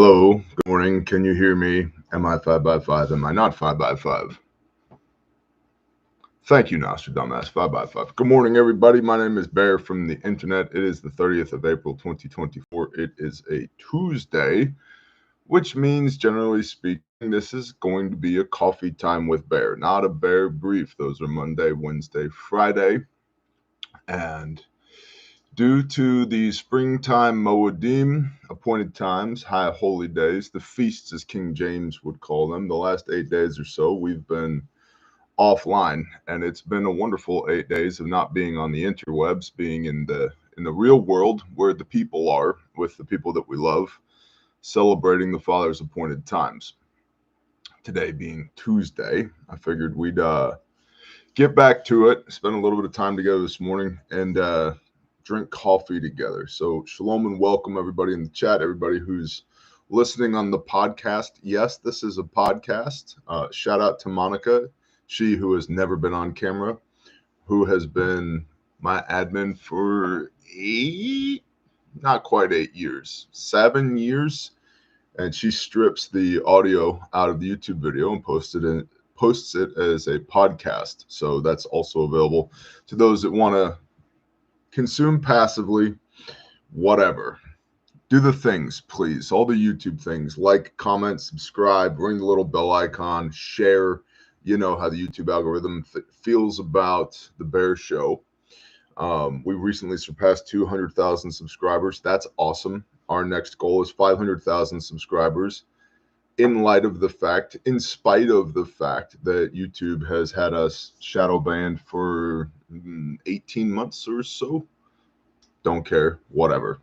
Hello, good morning. Can you hear me? Am I 5 by 5? Am I not 5 by 5? Thank you, Nostradamus, 5 by 5. Good morning, everybody. My name is Bear from the internet. It is the 30th of April, 2024. It is a Tuesday, which means, generally speaking, this is going to be a coffee time with Bear, not a Bear brief. Those are Monday, Wednesday, Friday. And due to the springtime Moedim, appointed times, high holy days, the feasts as King James would call them, the last 8 days or so, we've been offline, and it's been a wonderful 8 days of not being on the interwebs, being in the real world where the people are, with the people that we love, celebrating the Father's appointed times. Today being Tuesday, I figured we'd get back to it, spend a little bit of time together this morning, and drink coffee together. So shalom and welcome everybody in the chat, everybody who's listening on the podcast. Yes, this is a podcast. Shout out to Monica, she who has never been on camera, who has been my admin for not quite 8 years, 7 years. And she strips the audio out of the YouTube video and posts it as a podcast. So that's also available to those that want to consume passively, whatever. Do the things, please. All the YouTube things, like, comment, subscribe, ring the little bell icon, share. You know how the YouTube algorithm feels about the Bear Show. We recently surpassed 200,000 subscribers. That's awesome. Our next goal is 500,000 subscribers. In spite of the fact that YouTube has had us shadow banned for 18 months or so. Don't care, whatever.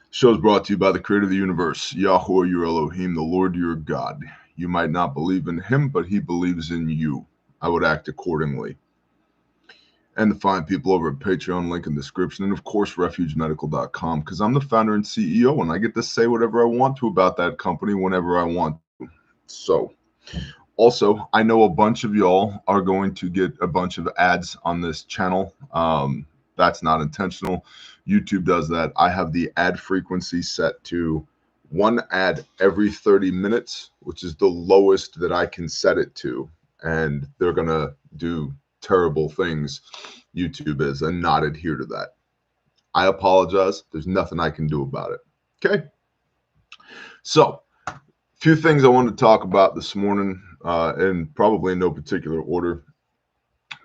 Show is brought to you by the creator of the universe, Yahweh your Elohim, the Lord your God. You might not believe in him, but he believes in you. I would act accordingly. And the fine people over at Patreon, link in the description, and of course refugemedical.com, because I'm the founder and CEO, and I get to say whatever I want to about that company whenever I want to. So, also, I know a bunch of y'all are going to get a bunch of ads on this channel. That's not intentional. YouTube does that. I have the ad frequency set to 1 ad every 30 minutes, which is the lowest that I can set it to. And they're going to do terrible things, YouTube is, and not adhere to that. I apologize. There's nothing I can do about it. Okay? So, a few things I wanted to talk about this morning, and probably in no particular order.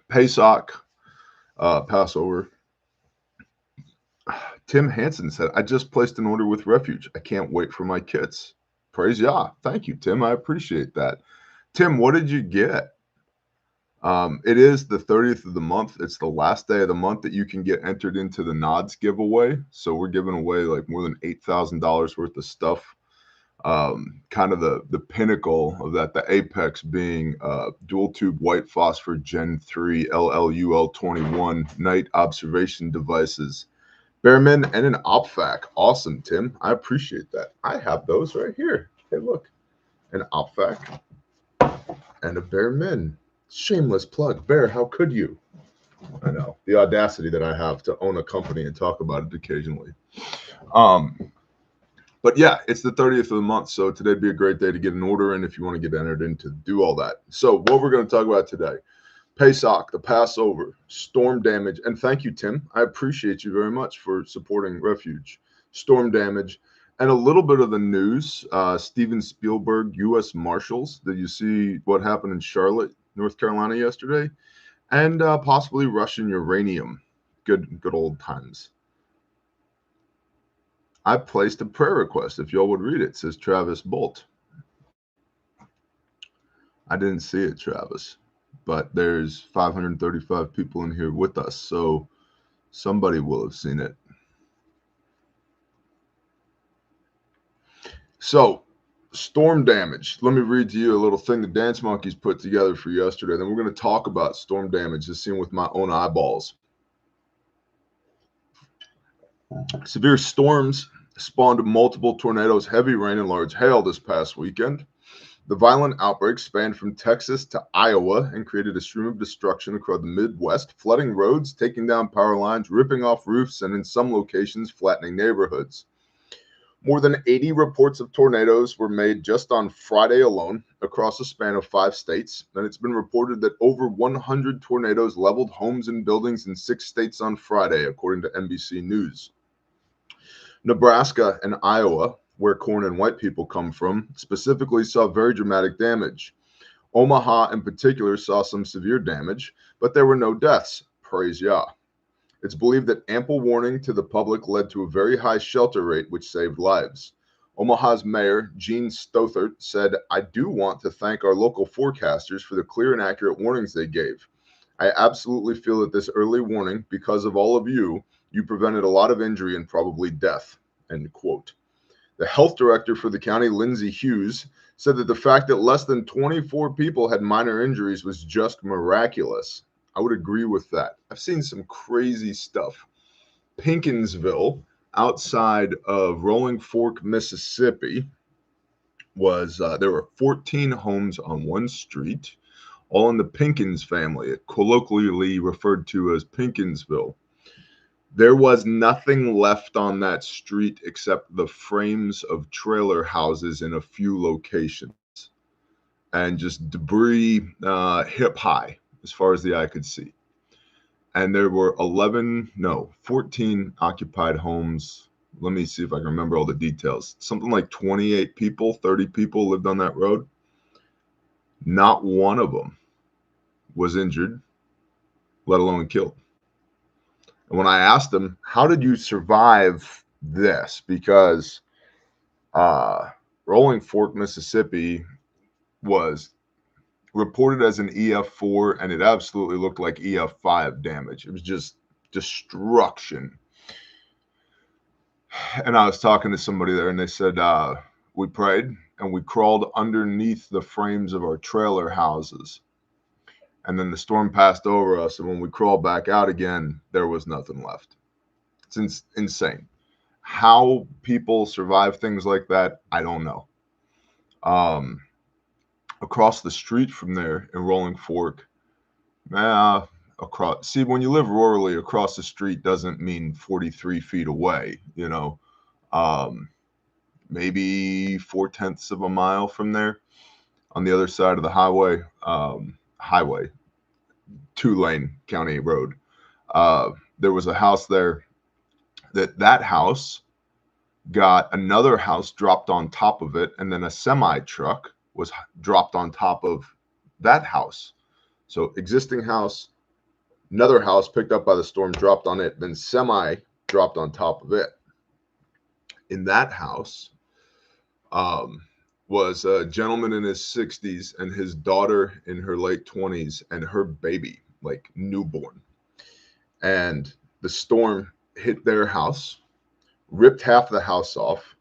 Pesach, Passover. Tim Hansen said, I just placed an order with Refuge. I can't wait for my kits. Praise Yah. Thank you, Tim. I appreciate that. Tim, what did you get? It is the 30th of the month. It's the last day of the month that you can get entered into the Nods giveaway. So we're giving away like more than $8,000 worth of stuff. Kind of the pinnacle of that, the apex being dual tube white phosphor Gen 3 LLUL21 night observation devices. Bearman and an OpFac. Awesome, Tim. I appreciate that. I have those right here. Hey, look. An OpFac and a Bearman. Shameless plug. Bear, how could you? I know. The audacity that I have to own a company and talk about it occasionally. But yeah, it's the 30th of the month, so today'd be a great day to get an order in if you want to get entered in to do all that. So what we're going to talk about today, Pesach, the Passover, storm damage, and thank you, Tim. I appreciate you very much for supporting Refuge. Storm damage, and a little bit of the news. Steven Spielberg, U.S. Marshals. Did you see what happened in Charlotte, North Carolina yesterday? And possibly Russian uranium. Good old times. I placed a prayer request, if y'all would read it, says Travis Bolt. I didn't see it, Travis, but there's 535 people in here with us, so somebody will have seen it. So, storm damage. Let me read to you a little thing the Dance Monkeys put together for yesterday. Then we're going to talk about storm damage as seen with my own eyeballs. Severe storms spawned multiple tornadoes, heavy rain, and large hail this past weekend. The violent outbreak spanned from Texas to Iowa and created a stream of destruction across the Midwest, flooding roads, taking down power lines, ripping off roofs, and in some locations, flattening neighborhoods. More than 80 reports of tornadoes were made just on Friday alone across a span of 5 states, and it's been reported that over 100 tornadoes leveled homes and buildings in 6 states on Friday, according to NBC News. Nebraska and Iowa, where corn and white people come from, specifically saw very dramatic damage. Omaha in particular saw some severe damage, but there were no deaths. Praise Yah. It's believed that ample warning to the public led to a very high shelter rate, which saved lives. Omaha's mayor, Gene Stothert, said, "I do want to thank our local forecasters for the clear and accurate warnings they gave. I absolutely feel that this early warning, because of all of you, you prevented a lot of injury and probably death." End quote. The health director for the county, Lindsay Hughes, said that the fact that less than 24 people had minor injuries was just miraculous. I would agree with that. I've seen some crazy stuff. Pinckensville, outside of Rolling Fork, Mississippi, was there were 14 homes on one street, all in the Pinkins family, colloquially referred to as Pinckensville. There was nothing left on that street except the frames of trailer houses in a few locations, and just debris hip high as far as the eye could see. And there were 14 occupied homes. Let me see if I can remember all the details. Something like 28 people, 30 people lived on that road. Not one of them was injured, let alone killed. And when I asked them, how did you survive this? Because Rolling Fork, Mississippi was reported as an EF4, and it absolutely looked like EF5 damage. It was just destruction. And I was talking to somebody there, and they said, we prayed, and we crawled underneath the frames of our trailer houses. And then the storm passed over us, and when we crawled back out again, there was nothing left. It's insane. How people survive things like that, I don't know. Across the street from there in Rolling Fork, see, when you live rurally, across the street doesn't mean 43 feet away, maybe 4/10 of a mile from there on the other side of the highway, 2-lane county road. There was a house there that house got another house dropped on top of it, and then a semi truck was dropped on top of that house. So existing house, another house picked up by the storm, dropped on it, then semi dropped on top of it. In that house was a gentleman in his 60s and his daughter in her late 20s and her baby, like newborn. And the storm hit their house, ripped half the house off.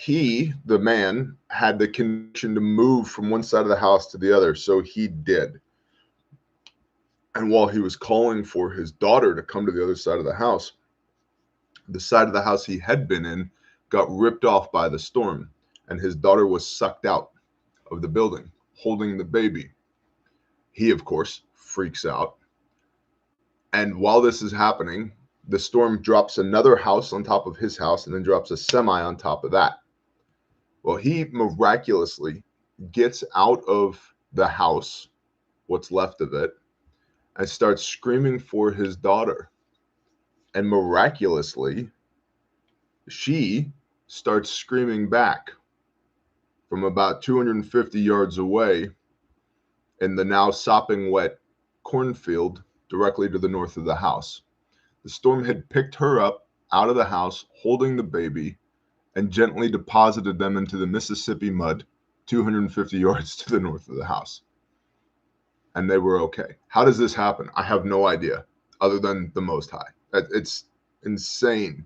The man, had the connection to move from one side of the house to the other, so he did. And while he was calling for his daughter to come to the other side of the house, the side of the house he had been in got ripped off by the storm, and his daughter was sucked out of the building, holding the baby. He, of course, freaks out. And while this is happening, the storm drops another house on top of his house and then drops a semi on top of that. Well, he miraculously gets out of the house, what's left of it, and starts screaming for his daughter. And miraculously, she starts screaming back from about 250 yards away in the now sopping wet cornfield directly to the north of the house. The storm had picked her up out of the house, holding the baby, and gently deposited them into the Mississippi mud 250 yards to the north of the house. And they were okay. How does this happen? I have no idea, other than the Most High. It's insane.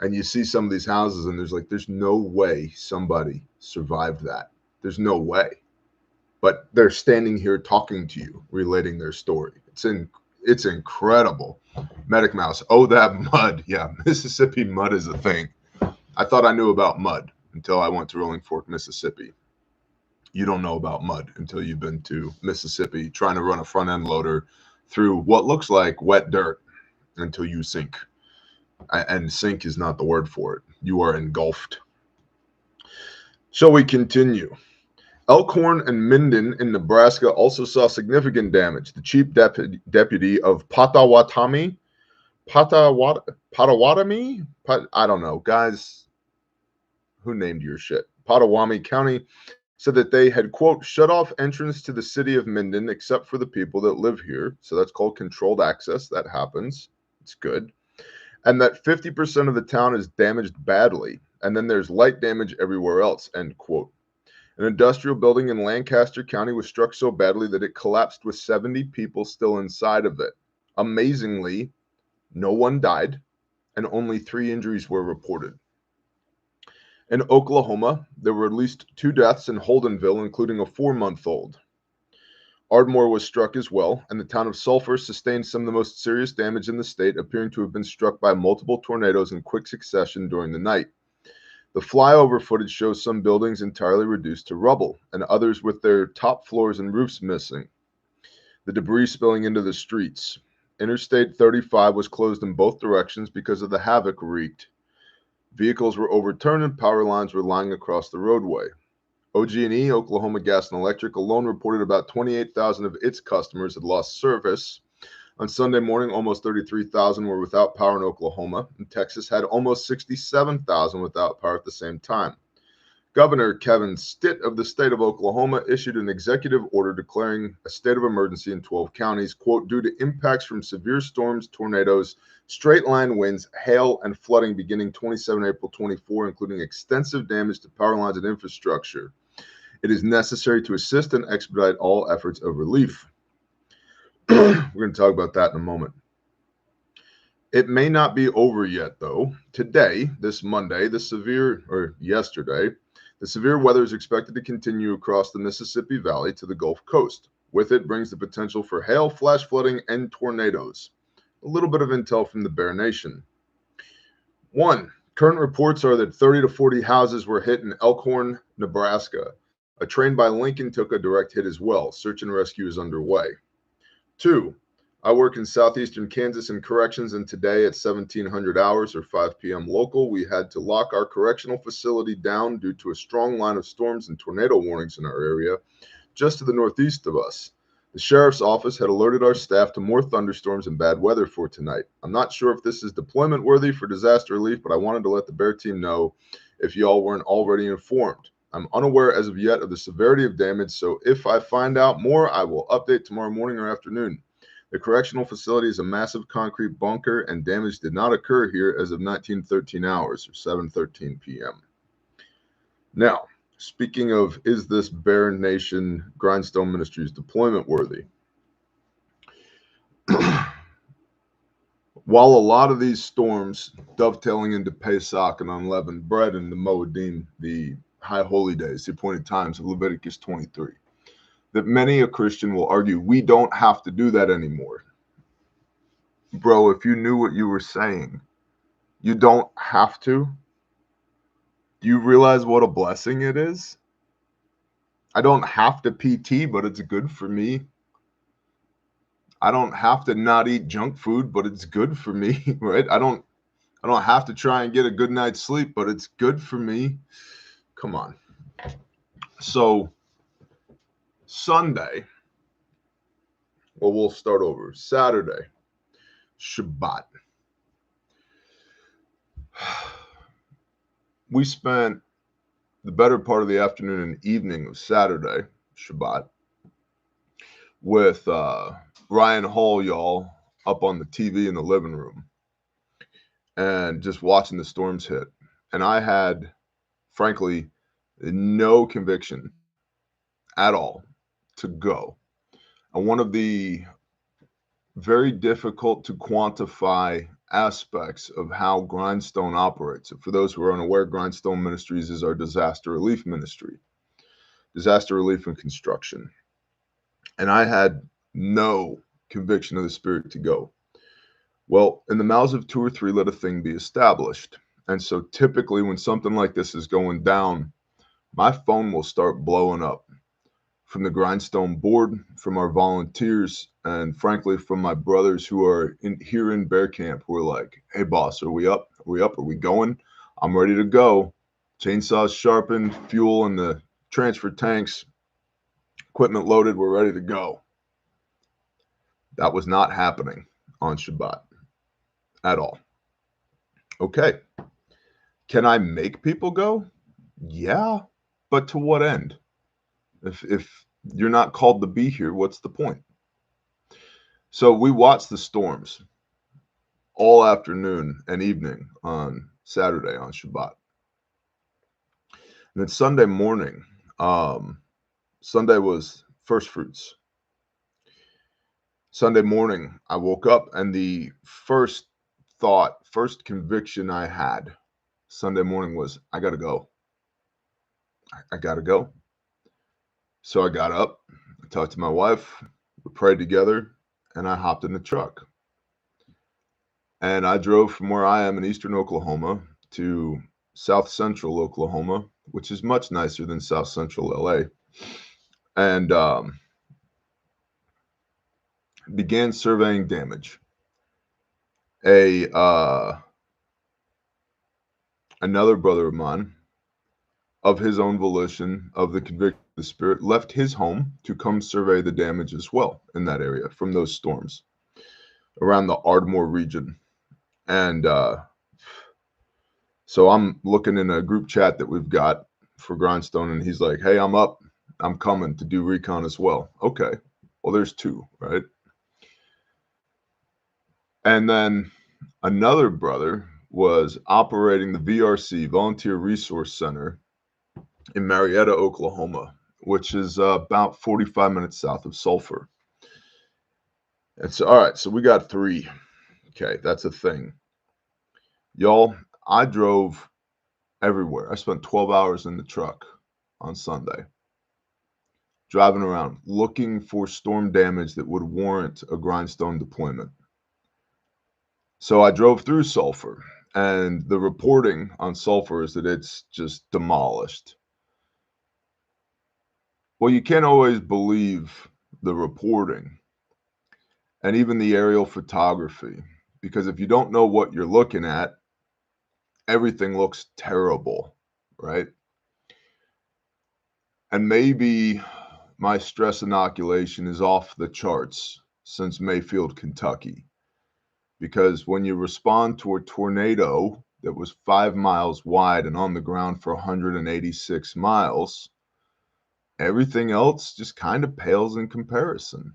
And you see some of these houses, and there's no way somebody survived that. There's no way. But they're standing here talking to you, relating their story. It's incredible. Medic Mouse. Oh, that mud. Yeah, Mississippi mud is a thing. I thought I knew about mud until I went to Rolling Fork, Mississippi. You don't know about mud until you've been to Mississippi trying to run a front end loader through what looks like wet dirt until you sink. And sink is not the word for it. You are engulfed. Shall we continue? Elkhorn and Minden in Nebraska also saw significant damage. The chief deputy of Potawatomi, I don't know, guys. Who named your shit? Potawatomi County said that they had, quote, shut off entrance to the city of Minden except for the people that live here. So that's called controlled access. That happens. It's good. And that 50% of the town is damaged badly. And then there's light damage everywhere else, end quote. An industrial building in Lancaster County was struck so badly that it collapsed with 70 people still inside of it. Amazingly, no one died and only 3 injuries were reported. In Oklahoma, there were at least 2 deaths in Holdenville, including a 4-month-old. Ardmore was struck as well, and the town of Sulphur sustained some of the most serious damage in the state, appearing to have been struck by multiple tornadoes in quick succession during the night. The flyover footage shows some buildings entirely reduced to rubble, and others with their top floors and roofs missing. The debris spilling into the streets. Interstate 35 was closed in both directions because of the havoc wreaked. Vehicles were overturned and power lines were lying across the roadway. OG&E, Oklahoma Gas and Electric, alone reported about 28,000 of its customers had lost service. On Sunday morning, almost 33,000 were without power in Oklahoma, and Texas had almost 67,000 without power at the same time. Governor Kevin Stitt of the state of Oklahoma issued an executive order declaring a state of emergency in 12 counties, quote, due to impacts from severe storms, tornadoes, straight-line winds, hail, and flooding beginning 27 April 24, including extensive damage to power lines and infrastructure. It is necessary to assist and expedite all efforts of relief. We're going to talk about that in a moment. It may not be over yet, though. Today, this Monday, yesterday, the severe weather is expected to continue across the Mississippi Valley to the Gulf Coast. With it brings the potential for hail, flash flooding, and tornadoes. A little bit of intel from the Bear Nation. 1. Current reports are that 30 to 40 houses were hit in Elkhorn, Nebraska. A train by Lincoln took a direct hit as well. Search and rescue is underway. 2. I work in southeastern Kansas in corrections, and today at 1700 hours or 5 p.m. local, we had to lock our correctional facility down due to a strong line of storms and tornado warnings in our area just to the northeast of us. The sheriff's office had alerted our staff to more thunderstorms and bad weather for tonight. I'm not sure if this is deployment worthy for disaster relief, but I wanted to let the Bear team know if y'all weren't already informed. I'm unaware as of yet of the severity of damage, so if I find out more, I will update tomorrow morning or afternoon. The correctional facility is a massive concrete bunker, and damage did not occur here as of 1913 hours or 7:13 p.m. Now, speaking of, is this Bear Nation Grindstone Ministries deployment worthy? While a lot of these storms dovetailing into Pesach and unleavened bread and the Moedim, the high holy days, the appointed times of Leviticus 23, that many a Christian will argue we don't have to do that anymore. Bro, if you knew what you were saying, you don't have to. Do you realize what a blessing it is? I don't have to PT, but it's good for me. I don't have to not eat junk food, but it's good for me, right? I don't have to try and get a good night's sleep, but it's good for me. Come on. So Sunday, well, we'll start over. Saturday, Shabbat. We spent the better part of the afternoon and evening of Saturday, Shabbat, with Ryan Hall, y'all, up on the TV in the living room and just watching the storms hit. And I had, frankly, no conviction at all to go. And one of the very difficult to quantify aspects of how Grindstone operates. For those who are unaware, Grindstone Ministries is our disaster relief ministry, disaster relief and construction. And I had no conviction of the Spirit to go. Well, in the mouths of 2 or 3, let a thing be established. And so typically when something like this is going down, my phone will start blowing up. from the Grindstone board, from our volunteers, and frankly, from my brothers who are here in Bear Camp, who are like, hey, boss, are we up? Are we up? Are we going? I'm ready to go. Chainsaws sharpened, fuel in the transfer tanks, equipment loaded, we're ready to go. That was not happening on Shabbat at all. Okay. Can I make people go? Yeah, but to what end? If you're not called to be here, what's the point? So we watched the storms all afternoon and evening on Saturday on Shabbat. And then Sunday morning, Sunday was first fruits. Sunday morning, I woke up and the first thought, first conviction I had Sunday morning was, I got to go. I got to go. So I got up, I talked to my wife, we prayed together, and I hopped in the truck. And I drove from where I am in eastern Oklahoma to south central Oklahoma, which is much nicer than south central LA. And began surveying damage. Another brother of mine, of his own volition, of the conviction of the Spirit, left his home to come survey the damage as well in that area from those storms around the Ardmore region. And so I'm looking in a group chat that we've got for Grindstone, and he's like, hey, I'm up. I'm coming to do recon as well. Okay. Well, there's two, right? And then another brother was operating the VRC, Volunteer Resource Center, in Marietta, Oklahoma, which is about 45 minutes south of Sulphur. And so, all right, so we got three. Okay, that's a thing. Y'all, I drove everywhere. I spent 12 hours in the truck on Sunday, driving around, looking for storm damage that would warrant a Grindstone deployment. So I drove through Sulphur, and the reporting on Sulphur is that it's just demolished. Well, you can't always believe the reporting and even the aerial photography, because if you don't know what you're looking at, everything looks terrible, right? And maybe my stress inoculation is off the charts since Mayfield, Kentucky, because when you respond to a tornado that was 5 miles wide and on the ground for 186 miles, everything else just kind of pales in comparison.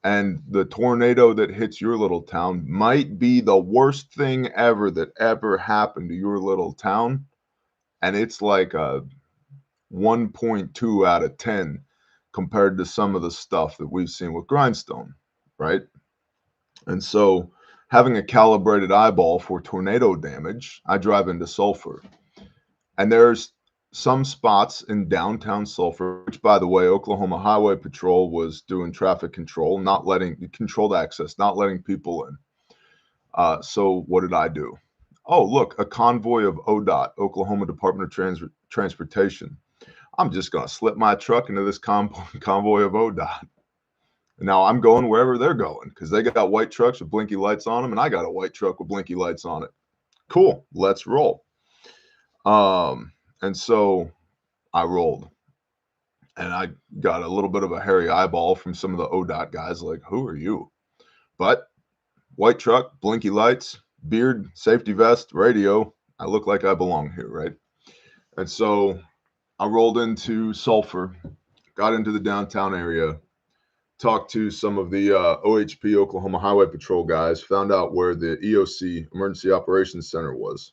And the tornado that hits your little town might be the worst thing ever that ever happened to your little town. And it's like a 1.2 out of 10 compared to some of the stuff that we've seen with Grindstone, right? And so having a calibrated eyeball for tornado damage, I drive into Sulphur. And there's some spots in downtown Sulphur, which, by the way, Oklahoma Highway Patrol was doing traffic control, not letting controlled access, not letting people in. So what did I do? Oh, look, a convoy of ODOT, Oklahoma Department of Transportation. I'm just going to slip my truck into this convoy of ODOT. Now I'm going wherever they're going because they got white trucks with blinky lights on them, and I got a white truck with blinky lights on it. Cool, let's roll. And so I rolled, and I got a little bit of a hairy eyeball from some of the ODOT guys, like, who are you? But white truck, blinky lights, beard, safety vest, radio. I look like I belong here, right? And so I rolled into Sulphur, got into the downtown area, talked to some of the OHP, Oklahoma Highway Patrol guys, found out where the EOC, Emergency Operations Center, was,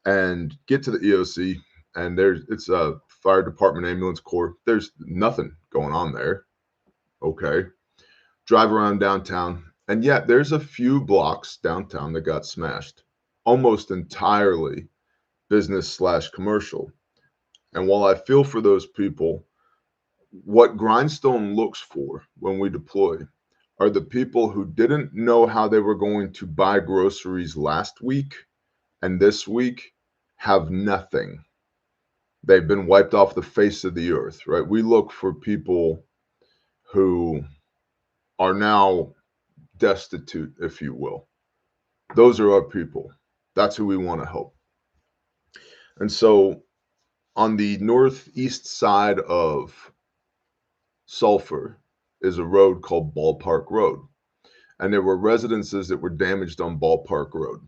and get to the EOC, and it's a fire department, ambulance corps. There's nothing going on there. Okay. Drive around downtown, and yet there's a few blocks downtown that got smashed, almost entirely business/commercial. And while I feel for those people, what Grindstone looks for when we deploy are the people who didn't know how they were going to buy groceries last week and this week have nothing. They've been wiped off the face of the earth, right? We look for people who are now destitute, if you will. Those are our people. That's who we want to help. And so on the northeast side of Sulphur is a road called Ballpark Road. And there were residences that were damaged on Ballpark Road.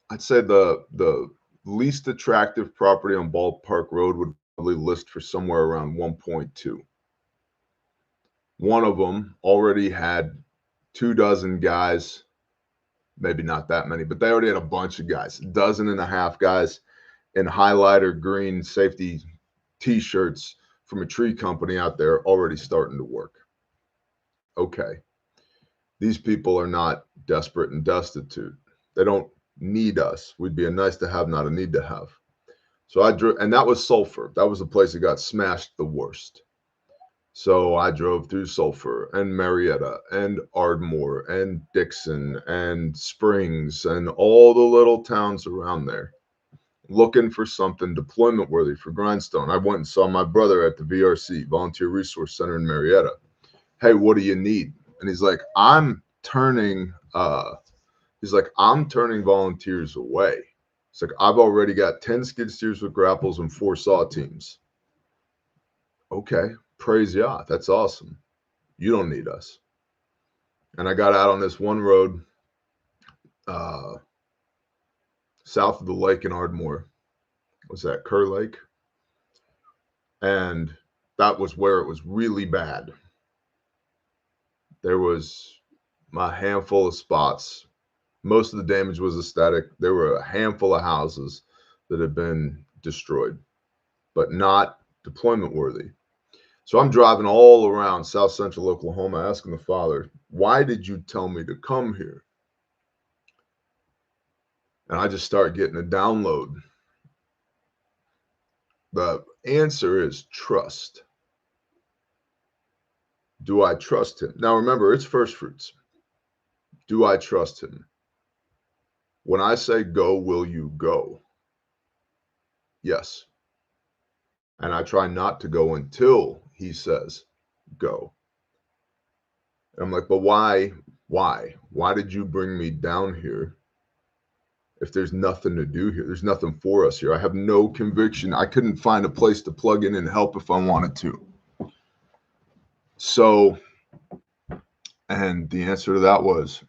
I'd say the least attractive property on Ballpark Road would probably list for somewhere around 1.2. One of them already had 24 guys, maybe not that many, but they already had a bunch of guys, 12 guys in highlighter green safety t-shirts from a tree company out there already starting to work. Okay. These people are not desperate and destitute. They don't need us. We'd be a nice to have, not a need to have. So I drove, and that was Sulphur. That was the place that got smashed the worst. So I drove through Sulphur and Marietta and Ardmore and Dixon and Springs and all the little towns around there, looking for something deployment worthy for Grindstone. I went and saw my brother at the VRC, Volunteer Resource Center in Marietta. Hey, what do you need? And he's like, I'm turning volunteers away. It's like, I've already got 10 skid steers with grapples and 4 saw teams. Okay, praise Yah. That's awesome. You don't need us. And I got out on this one road south of the lake in Ardmore. Was that Kerr Lake? And that was where it was really bad. There was a handful of spots. Most of the damage was aesthetic. There were a handful of houses that had been destroyed, but not deployment worthy. So I'm driving all around South Central Oklahoma asking the Father, why did you tell me to come here? And I just start getting a download. The answer is trust. Do I trust him? Now remember, it's first fruits. Do I trust him? When I say go, will you go? Yes. And I try not to go until he says go. And I'm like, but why? Why did you bring me down here if there's nothing to do here? There's nothing for us here. I have no conviction. I couldn't find a place to plug in and help if I wanted to. So, and the answer to that was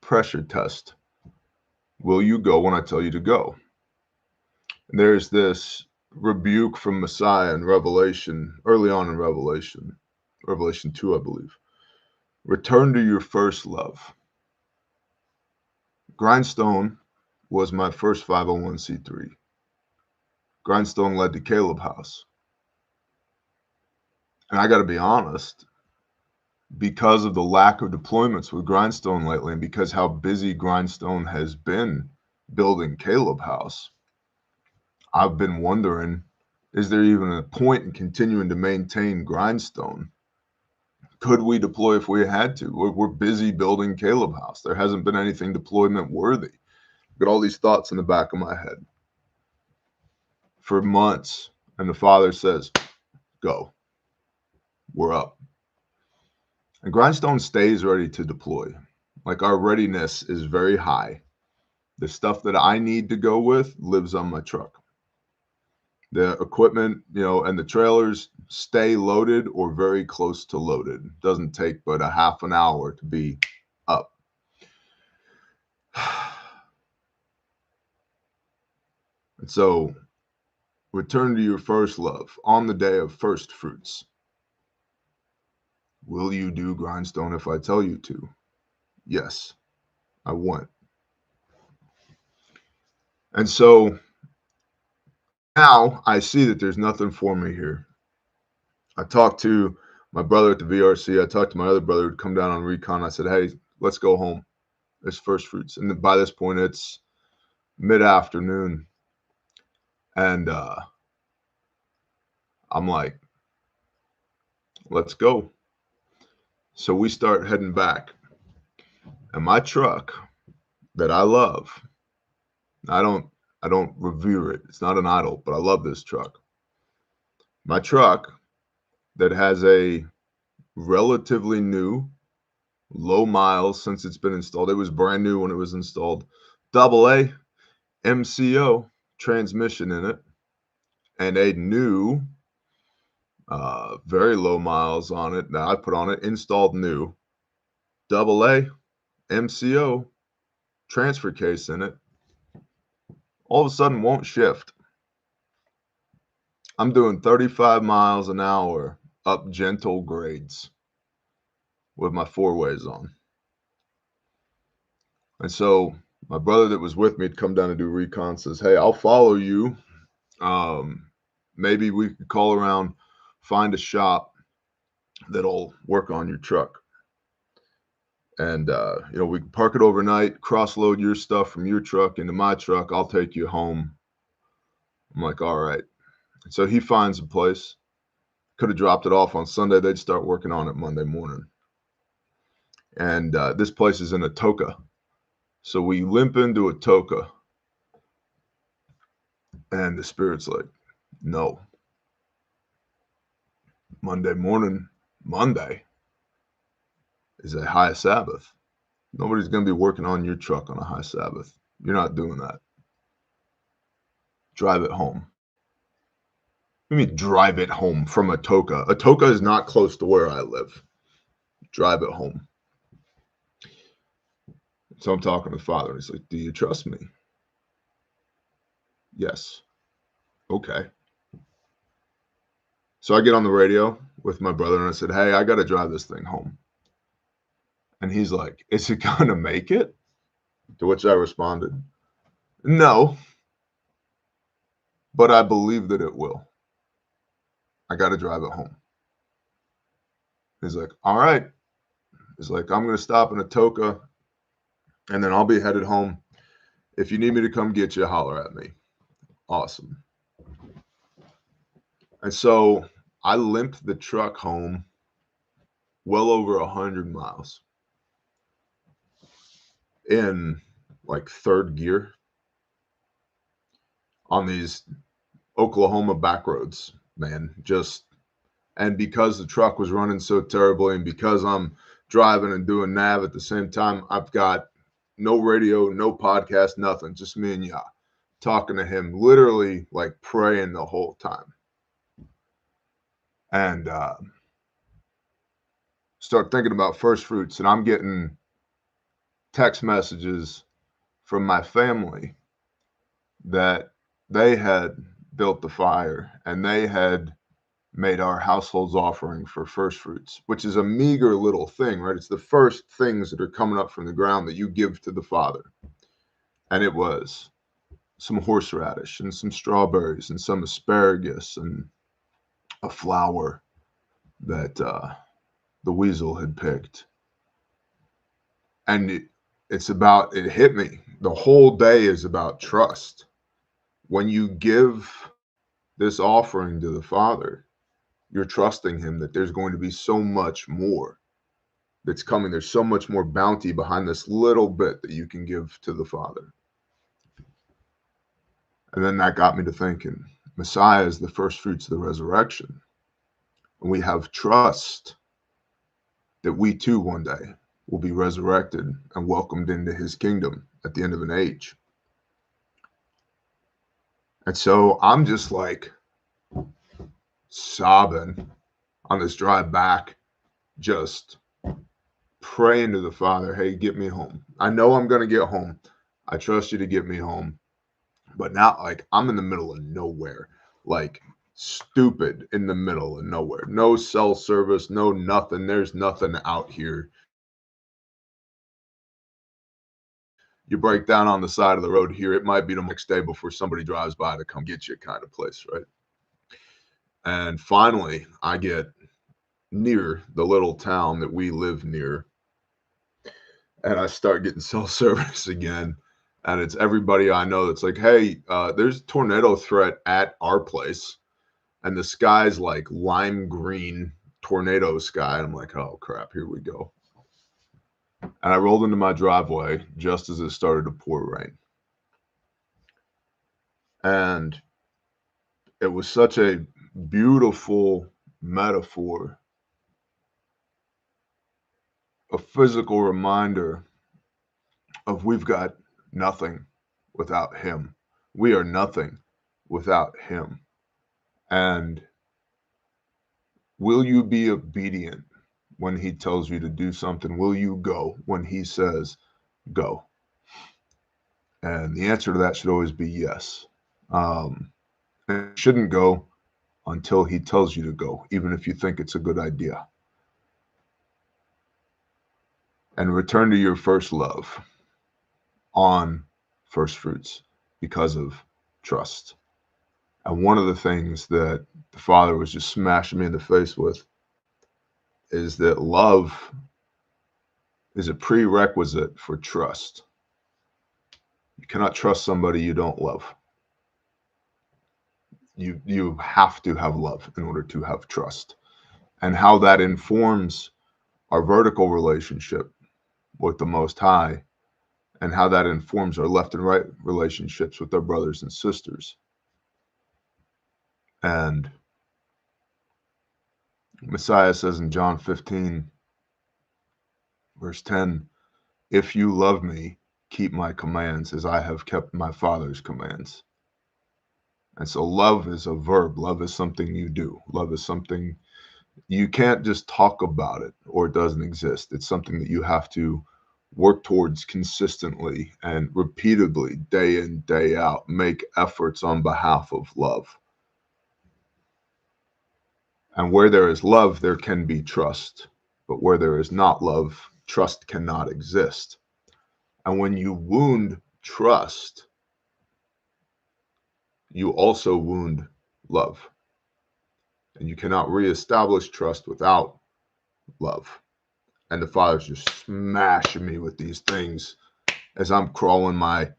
pressure test. Will you go when I tell you to go? And there's this rebuke from Messiah in Revelation, early on in Revelation 2, I believe. Return to your first love. Grindstone was my first 501c3. Grindstone led to Caleb House. And I got to be honest, because of the lack of deployments with Grindstone lately, and because how busy Grindstone has been building Caleb House, I've been wondering, is there even a point in continuing to maintain Grindstone? Could we deploy if we had to? We're busy building Caleb House. There hasn't been anything deployment worthy. I've got all these thoughts in the back of my head for months. And the Father says, go. We're up. And Grindstone stays ready to deploy. Like, our readiness is very high. The stuff that I need to go with lives on my truck. The equipment, and the trailers stay loaded or very close to loaded. Doesn't take but a half an hour to be up. And so, return to your first love on the day of first fruits. Will you do Grindstone if I tell you to? Yes, I went. And so now I see that there's nothing for me here. I talked to my brother at the VRC. I talked to my other brother who'd come down on recon. I said, hey, let's go home. It's first fruits. And by this point, it's mid-afternoon. And I'm like, let's go. So we start heading back. And my truck that I love, I don't I don't revere it. It's not an idol, but I love this truck. My truck that has a relatively new, low miles since it's been installed. It was brand new when it was installed. AA MCO transmission in it, and a new, very low miles on it that I put on it, installed new. AA MCO transfer case in it. All of a sudden won't shift. I'm doing 35 miles an hour up gentle grades with my four ways on. And so my brother that was with me had come down to do recon, says, hey, I'll follow you. Maybe we could call around, find a shop that'll work on your truck. And, we can park it overnight, cross load your stuff from your truck into my truck. I'll take you home. I'm like, all right. So he finds a place. Could have dropped it off on Sunday. They'd start working on it Monday morning. And this place is in Atoka. So we limp into Atoka. And the Spirit's like, no. Monday is a high Sabbath. Nobody's going to be working on your truck on a high Sabbath. You're not doing that. Drive it home. What do you mean drive it home from Atoka? Atoka is not close to where I live. Drive it home. So I'm talking to the Father, and he's like, do you trust me? Yes. Okay. So I get on the radio with my brother, and I said, hey, I got to drive this thing home. And he's like, is it going to make it? To which I responded, no, but I believe that it will. I got to drive it home. He's like, all right. He's like, I'm going to stop in Atoka, and then I'll be headed home. If you need me to come get you, holler at me. Awesome. And so I limped the truck home well over 100 miles in like third gear on these Oklahoma back roads, man. And because the truck was running so terribly, and because I'm driving and doing nav at the same time, I've got no radio, no podcast, nothing, just me and Yah talking to him, literally like praying the whole time. And start thinking about first fruits, and I'm getting text messages from my family that they had built the fire and they had made our household's offering for first fruits, which is a meager little thing, right? It's the first things that are coming up from the ground that you give to the Father. And it was some horseradish and some strawberries and some asparagus and a flower that the weasel had picked. And it hit me. The whole day is about trust. When you give this offering to the Father, you're trusting him that there's going to be so much more that's coming. There's so much more bounty behind this little bit that you can give to the Father. And then that got me to thinking, Messiah is the first fruits of the resurrection. And we have trust that we too one day will be resurrected and welcomed into his kingdom at the end of an age. And so I'm just like sobbing on this drive back, just praying to the Father, hey, get me home. I know I'm going to get home. I trust you to get me home. But now, like, I'm in the middle of nowhere, like stupid in the middle of nowhere. No cell service, no nothing. There's nothing out here. You break down on the side of the road here, it might be the next day before somebody drives by to come get you kind of place, right? And finally, I get near the little town that we live near, and I start getting cell service again. And it's everybody I know that's like, hey, there's a tornado threat at our place. And the sky's like lime green tornado sky. And I'm like, oh, crap, here we go. And I rolled into my driveway just as it started to pour rain. And it was such a beautiful metaphor, a physical reminder of we've got nothing without him. We are nothing without him. And will you be obedient when he tells you to do something? Will you go when he says go? And the answer to that should always be yes. And you shouldn't go until he tells you to go, even if you think it's a good idea. And return to your first love on first fruits because of trust. And one of the things that the Father was just smashing me in the face with is that love is a prerequisite for trust. You cannot trust somebody you don't love. You have to have love in order to have trust. And how that informs our vertical relationship with the Most High, and how that informs our left and right relationships with our brothers and sisters. And Messiah says in John 15, verse 10, if you love me, keep my commands as I have kept my Father's commands. And so love is a verb. Love is something you do. Love is something you can't just talk about it or it doesn't exist. It's something that you have to work towards consistently and repeatedly, day in, day out, make efforts on behalf of love. And where there is love, there can be trust. But where there is not love, trust cannot exist. And when you wound trust, you also wound love. And you cannot reestablish trust without love. And the Father's just smashing me with these things as I'm crawling my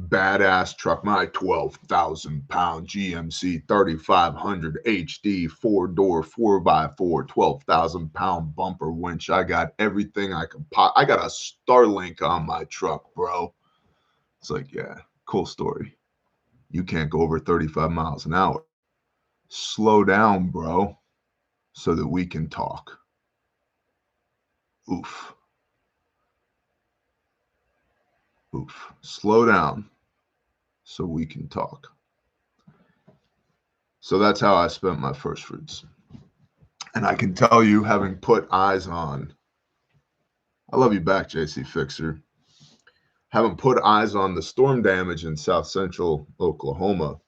badass truck, my 12,000 pound GMC 3500 HD 4-door 4x4 12,000 pound bumper winch. I got everything I could I got a Starlink on my truck, bro. It's like, yeah, cool story. You can't go over 35 miles an hour. Slow down, bro, so that we can talk. Oof. Oof. Slow down so we can talk. So that's how I spent my first fruits. And I can tell you, having put eyes on, I love you back, JC Fixer. Having put eyes on the storm damage in South Central Oklahoma,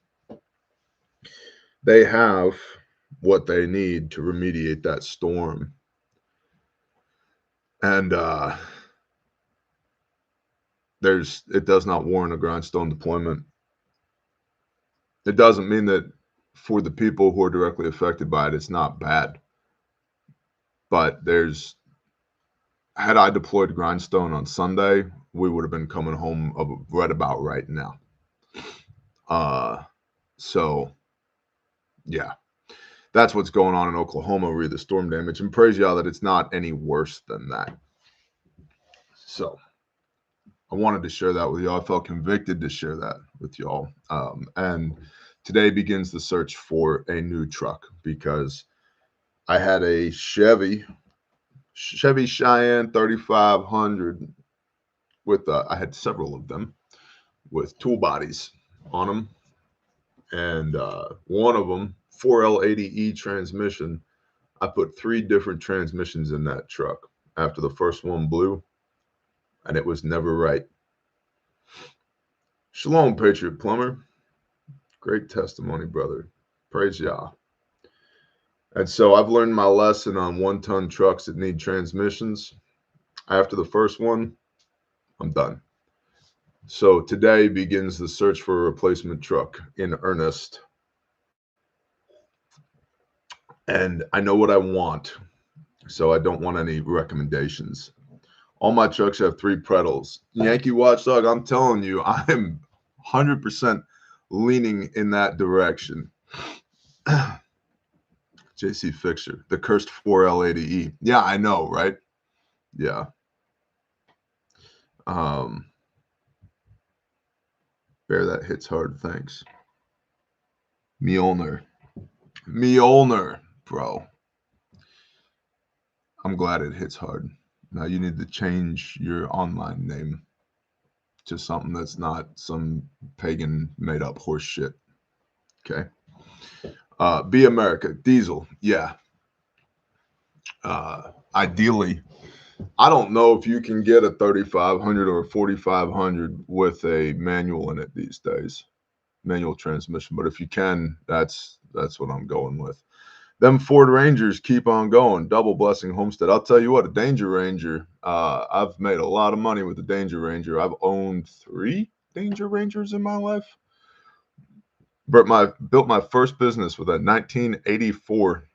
they have what they need to remediate that storm. And it does not warrant a grindstone deployment. It doesn't mean that for the people who are directly affected by it, it's not bad. But had I deployed Grindstone on Sunday, we would have been coming home right about right now. So yeah, that's what's going on in Oklahoma with the storm damage, and praise y'all that it's not any worse than that. So I wanted to share that with y'all. I felt convicted to share that with y'all. And today begins the search for a new truck because I had a Chevy Cheyenne 3500 with I had several of them with tool bodies on them, and one of them 4L80E transmission. I put 3 different transmissions in that truck after the first one blew, and it was never right. Shalom, Patriot Plumber. Great testimony, brother. Praise Yah. And so I've learned my lesson on 1-ton trucks that need transmissions. After the first one, I'm done. So today begins the search for a replacement truck in earnest. And I know what I want, so I don't want any recommendations. All my trucks have 3 pedals. Yankee Watchdog, I'm telling you, I'm 100% leaning in that direction. JC Fixer, the cursed 4L80E. Yeah, I know, right? Yeah. Bear, that hits hard. Thanks. Mjolnir, bro. I'm glad it hits hard. Now you need to change your online name to something that's not some pagan made up horse shit. Okay. Be America. Diesel. Yeah. Ideally, I don't know if you can get a 3500 or a 4500 with a manual in it these days, manual transmission. But if you can, that's what I'm going with. Them Ford Rangers keep on going. Double blessing Homestead. I'll tell you what, a Danger Ranger. I've made a lot of money with the Danger Ranger. I've owned 3 Danger Rangers in my life. But built my first business with a 1984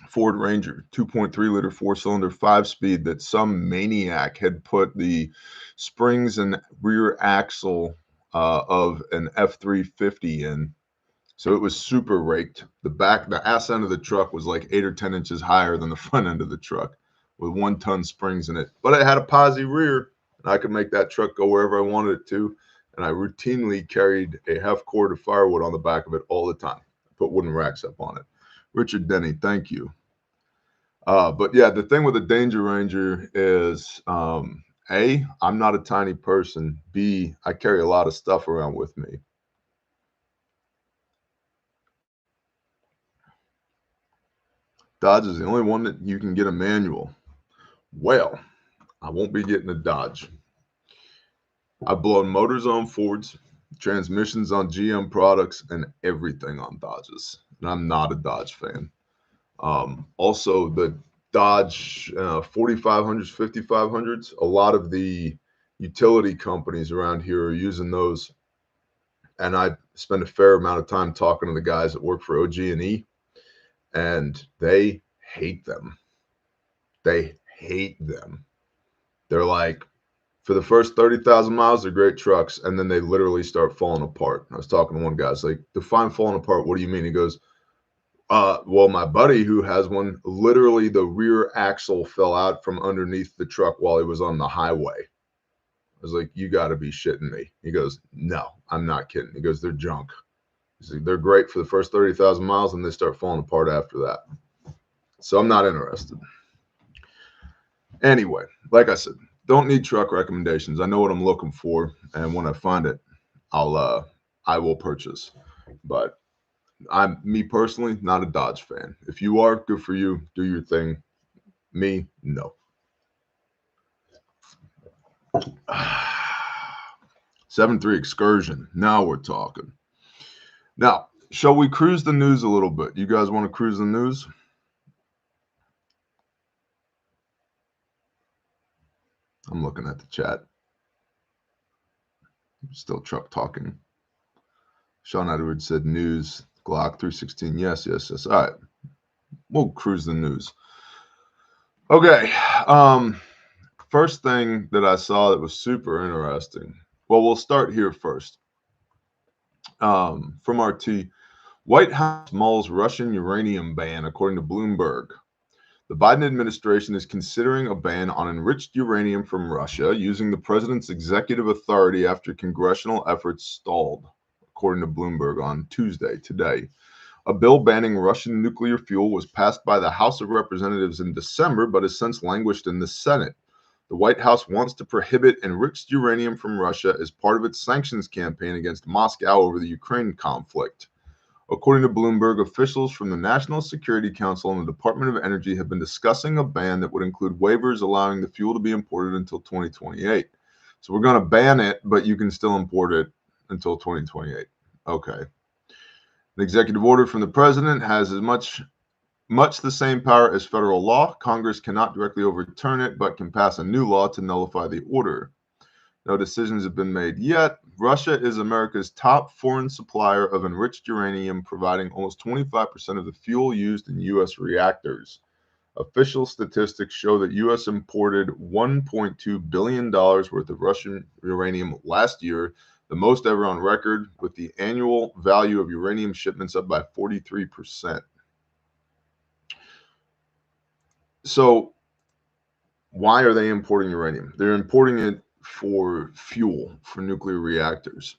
Ford Ranger, 2.3 liter 4-cylinder 5-speed that some maniac had put the springs and rear axle of an F350 in. So it was super raked. The ass end of the truck was like 8 or 10 inches higher than the front end of the truck with 1-ton springs in it. But it had a posi rear, and I could make that truck go wherever I wanted it to. And I routinely carried a half cord of firewood on the back of it all the time. Put wooden racks up on it. Richard Denny, thank you. But yeah, the thing with the Danger Ranger is, A, I'm not a tiny person. B, I carry a lot of stuff around with me. Dodge is the only one that you can get a manual. Well, I won't be getting a Dodge. I've blown motors on Fords, transmissions on GM products, and everything on Dodges. And I'm not a Dodge fan. Also, the Dodge 4500s, 5500s, a lot of the utility companies around here are using those. And I spend a fair amount of time talking to the guys that work for OG&E, and they hate them. They hate them. They're like, for the first 30,000 miles, they're great trucks, and then they literally start falling apart. I was talking to one guy. It's like, define falling apart. What do you mean? He goes, well, my buddy who has one, literally the rear axle fell out from underneath the truck while he was on the highway. I was like, you got to be shitting me. He goes, no, I'm not kidding. He goes, they're junk. He's like, they're great for the first 30,000 miles, and they start falling apart after that. So I'm not interested. Anyway, like I said, don't need truck recommendations. I know what I'm looking for, and when I find it, I will purchase. But me personally, not a Dodge fan. If you are, good for you. Do your thing. Me, no. 7-3 Excursion. Now we're talking. Now, shall we cruise the news a little bit? You guys want to cruise the news? I'm looking at the chat. Still truck talking. Sean Edwards said news. Glock 316. Yes. All right. We'll cruise the news. Okay. First thing that I saw that was super interesting. Well, we'll start here first. From RT, White House mulls Russian uranium ban, according to Bloomberg. The Biden administration is considering a ban on enriched uranium from Russia using the president's executive authority after congressional efforts stalled, according to Bloomberg on Tuesday, today. A bill banning Russian nuclear fuel was passed by the House of Representatives in December, but has since languished in the Senate. The White House wants to prohibit enriched uranium from Russia as part of its sanctions campaign against Moscow over the Ukraine conflict. According to Bloomberg, officials from the National Security Council and the Department of Energy have been discussing a ban that would include waivers allowing the fuel to be imported until 2028. So we're going to ban it, but you can still import it until 2028. Okay. An executive order from the president has as much the same power as federal law. Congress cannot directly overturn it, but can pass a new law to nullify the order. No decisions have been made yet. Russia is America's top foreign supplier of enriched uranium, providing almost 25% of the fuel used in U.S. reactors. Official statistics show that U.S. imported $1.2 billion worth of Russian uranium last year, the most ever on record, with the annual value of uranium shipments up by 43%. So why are they importing uranium? They're importing it for fuel for nuclear reactors.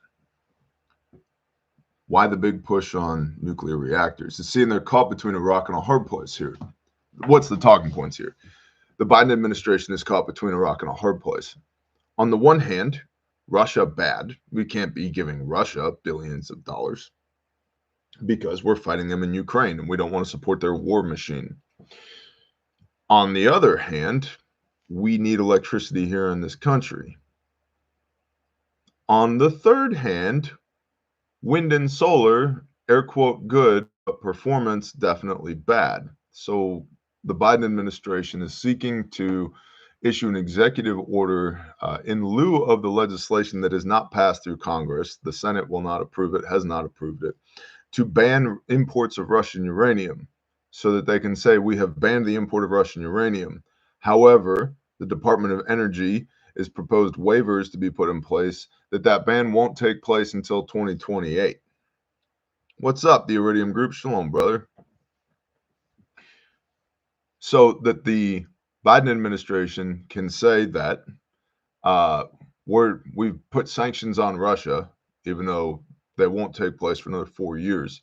Why the big push on nuclear reactors? It's seeing they're caught between a rock and a hard place here. What's the talking points here? The Biden administration is caught between a rock and a hard place. On the one hand, Russia bad. We can't be giving Russia billions of dollars because we're fighting them in Ukraine and we don't want to support their war machine. On the other hand, we need electricity here in this country. On the third hand, wind and solar, air quote good, but performance definitely bad. So the Biden administration is seeking to issue an executive order in lieu of the legislation that is not passed through Congress. The Senate will not approve it, has not approved it, to ban imports of Russian uranium so that they can say we have banned the import of Russian uranium. However, the Department of Energy is proposed waivers to be put in place that ban won't take place until 2028. What's up, the Iridium Group? Shalom, brother. So that the Biden administration can say that we've put sanctions on Russia, even though they won't take place for another 4 years.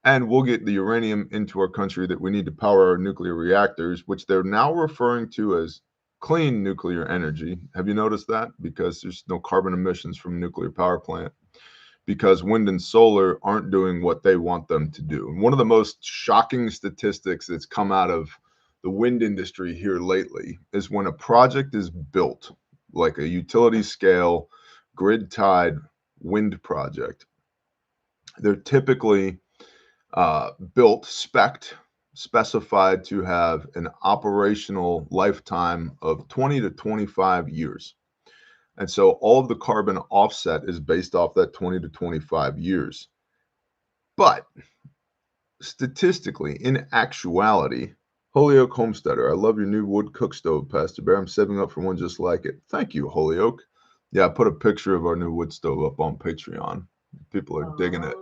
And we'll get the uranium into our country that we need to power our nuclear reactors, which they're now referring to as clean nuclear energy. Have you noticed that? Because there's no carbon emissions from a nuclear power plant, because wind and solar aren't doing what they want them to do. And one of the most shocking statistics that's come out of the wind industry here lately is when a project is built, like a utility scale, grid tied wind project, they're typically built, specified to have an operational lifetime of 20 to 25 years. And so all of the carbon offset is based off that 20 to 25 years. But statistically, in actuality, Holyoke Homesteader, I love your new wood cook stove, Pastor Bear. I'm saving up for one just like it. Thank you, Holyoke. Yeah, I put a picture of our new wood stove up on Patreon. People are digging it.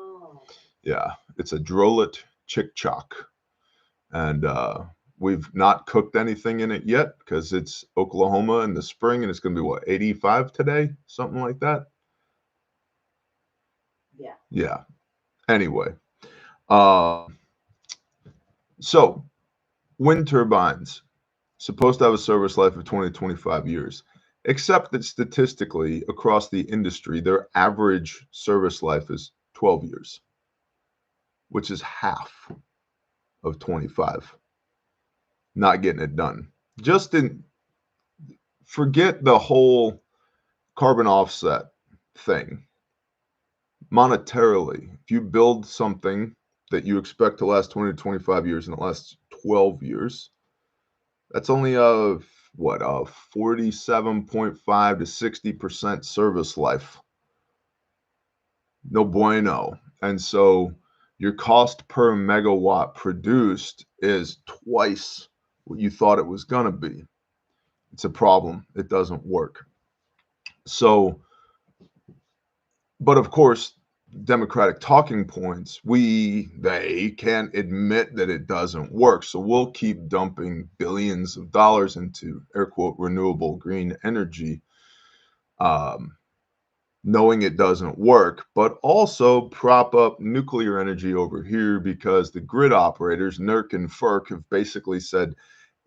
Yeah, it's a Drolet Chick Chock. And we've not cooked anything in it yet because it's Oklahoma in the spring and it's going to be, what, 85 today? Something like that? Yeah. Yeah. Anyway. So wind turbines, supposed to have a service life of 20 to 25 years, except that statistically across the industry, their average service life is 12 years, which is half of 25. Not getting it done. Forget the whole carbon offset thing. Monetarily, if you build something that you expect to last 20 to 25 years and it lasts 12 years, that's only a 47.5 to 60% service life. No bueno. And so your cost per megawatt produced is twice what you thought it was going to be. It's a problem. It doesn't work. So, but of course, Democratic talking points, they can't admit that it doesn't work. So we'll keep dumping billions of dollars into air quote renewable green energy, knowing it doesn't work, but also prop up nuclear energy over here because the grid operators, NERC and FERC, have basically said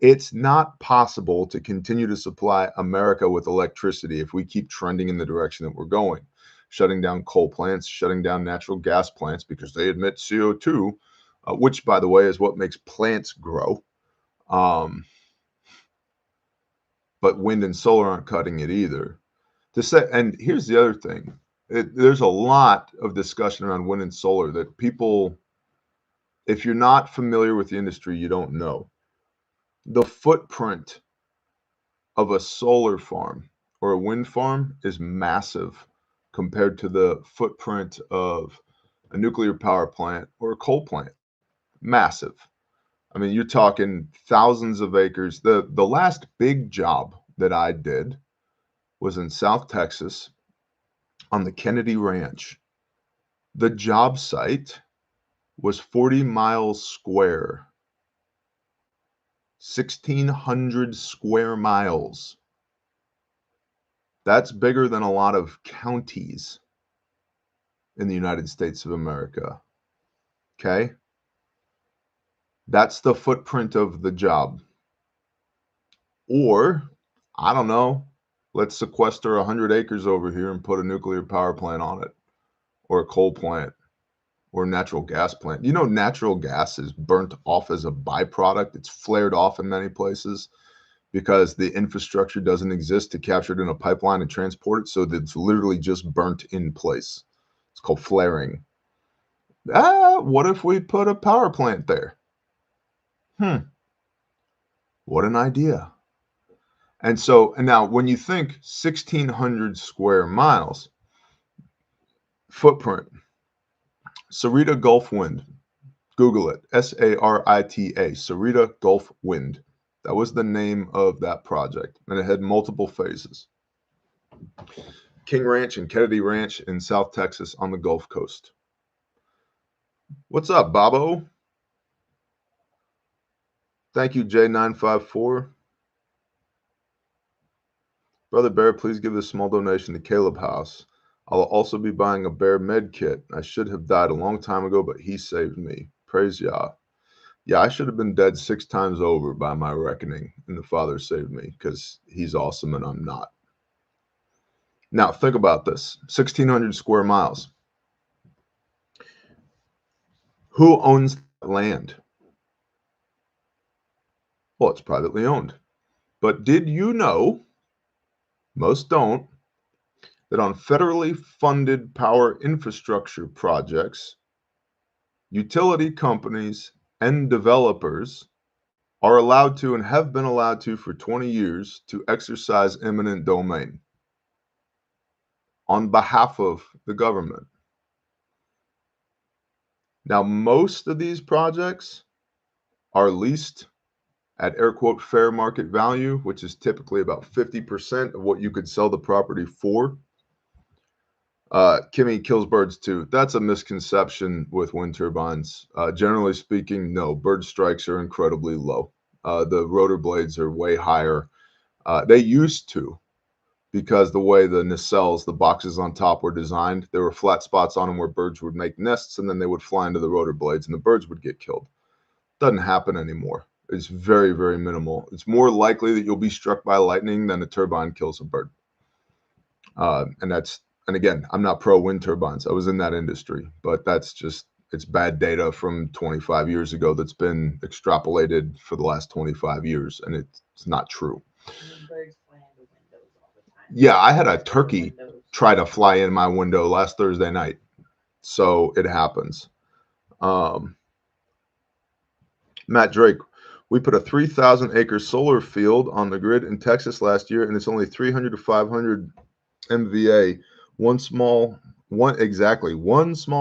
it's not possible to continue to supply America with electricity if we keep trending in the direction that we're going, shutting down coal plants, shutting down natural gas plants because they emit CO2, which, by the way, is what makes plants grow. But wind and solar aren't cutting it either. And here's the other thing. There's a lot of discussion around wind and solar that people, if you're not familiar with the industry, you don't know. The footprint of a solar farm or a wind farm is massive compared to the footprint of a nuclear power plant or a coal plant. Massive. I mean, you're talking thousands of acres. The last big job that I did was in South Texas on the Kennedy Ranch. The job site was 40 miles square, 1,600 square miles. That's bigger than a lot of counties in the United States of America. Okay? That's the footprint of the job. Or, I don't know, let's sequester 100 acres over here and put a nuclear power plant on it, or a coal plant, or a natural gas plant. You know, natural gas is burnt off as a byproduct. It's flared off in many places because the infrastructure doesn't exist to capture it in a pipeline and transport it. So it's literally just burnt in place. It's called flaring. What if we put a power plant there? What an idea. And now when you think 1,600 square miles footprint, Sarita Gulf Wind, Google it, Sarita, Sarita Gulf Wind. That was the name of that project, and it had multiple phases. King Ranch and Kennedy Ranch in South Texas on the Gulf Coast. What's up, Bobo? Thank you, J954. Brother Bear, please give a small donation to Caleb House. I'll also be buying a Bear med kit. I should have died a long time ago, but he saved me. Praise Yah. Yeah, I should have been dead 6 times over by my reckoning, and the Father saved me because he's awesome and I'm not. Now, think about this. 1,600 square miles. Who owns that land? Well, it's privately owned. But did you know, most don't, that on federally funded power infrastructure projects, utility companies and developers are allowed to and have been allowed to for 20 years to exercise eminent domain on behalf of the government. Now, most of these projects are leased at air quote fair market value, which is typically about 50% of what you could sell the property for. Kimmy kills birds too. That's a misconception with wind turbines. Generally speaking, no, bird strikes are incredibly low. The rotor blades are way higher. They used to, because the way the nacelles, the boxes on top were designed, there were flat spots on them where birds would make nests and then they would fly into the rotor blades and the birds would get killed. Doesn't happen anymore. It's very, very minimal. It's more likely that you'll be struck by lightning than a turbine kills a bird. And again, I'm not pro wind turbines. I was in that industry, but it's bad data from 25 years ago that's been extrapolated for the last 25 years, and it's not true. Birds fly into windows all the time. Yeah, I had a turkey try to fly in my window last Thursday night. So it happens. Matt Drake, we put a 3,000 acre solar field on the grid in Texas last year, and it's only 300 to 500 MVA. One small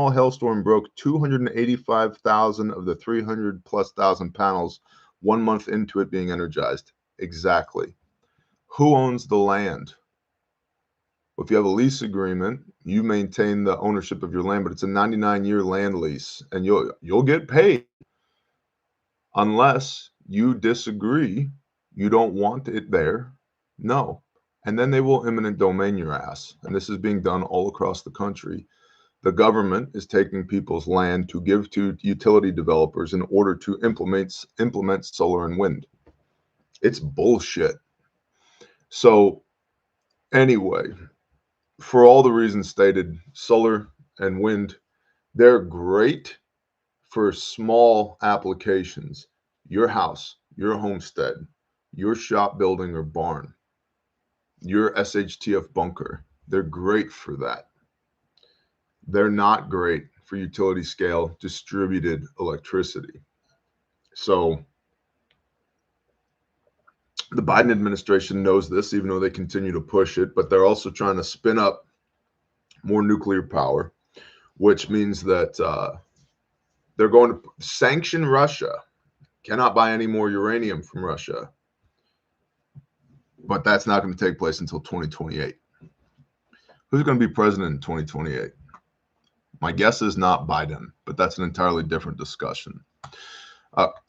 hailstorm broke 285,000 of the 300,000+ panels 1 month into it being energized. Exactly. Who owns the land? Well, if you have a lease agreement, you maintain the ownership of your land, but it's a 99-year land lease, and you'll get paid unless you disagree, you don't want it there. No. And then they will eminent domain your ass. And this is being done all across the country. The government is taking people's land to give to utility developers in order to implement solar and wind. It's bullshit. So anyway, for all the reasons stated, solar and wind, they're great for small applications. Your house, your homestead, your shop building or barn, your SHTF bunker, they're great for that. They're not great for utility scale distributed electricity. So the Biden administration knows this, even though they continue to push it, but they're also trying to spin up more nuclear power, which means that they're going to sanction Russia. Cannot buy any more uranium from Russia. But that's not going to take place until 2028. Who's going to be president in 2028? My guess is not Biden, but that's an entirely different discussion.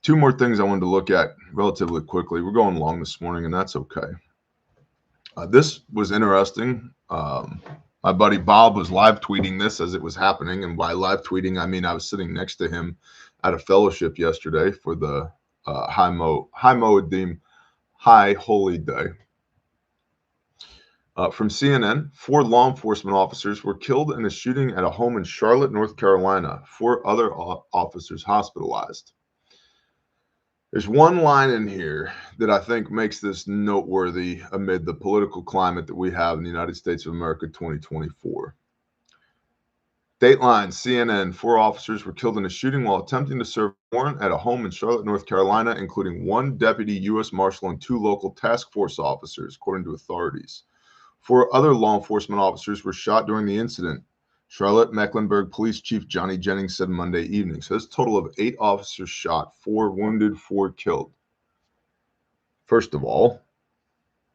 2 more things I wanted to look at relatively quickly. We're going long this morning, and that's okay. This was interesting. My buddy Bob was live tweeting this as it was happening. And by live tweeting, I mean I was sitting next to him at a fellowship yesterday for the High Moedim High Holy Day. From CNN, 4 law enforcement officers were killed in a shooting at a home in Charlotte, North Carolina. 4 other officers hospitalized. There's one line in here that I think makes this noteworthy amid the political climate that we have in the United States of America 2024. Dateline, CNN, 4 officers were killed in a shooting while attempting to serve a warrant at a home in Charlotte, North Carolina, including 1 deputy U.S. Marshal and 2 local task force officers, according to authorities. 4 other law enforcement officers were shot during the incident. Charlotte Mecklenburg Police Chief Johnny Jennings said Monday evening. So that's a total of 8 officers shot, 4 wounded, 4 killed. First of all,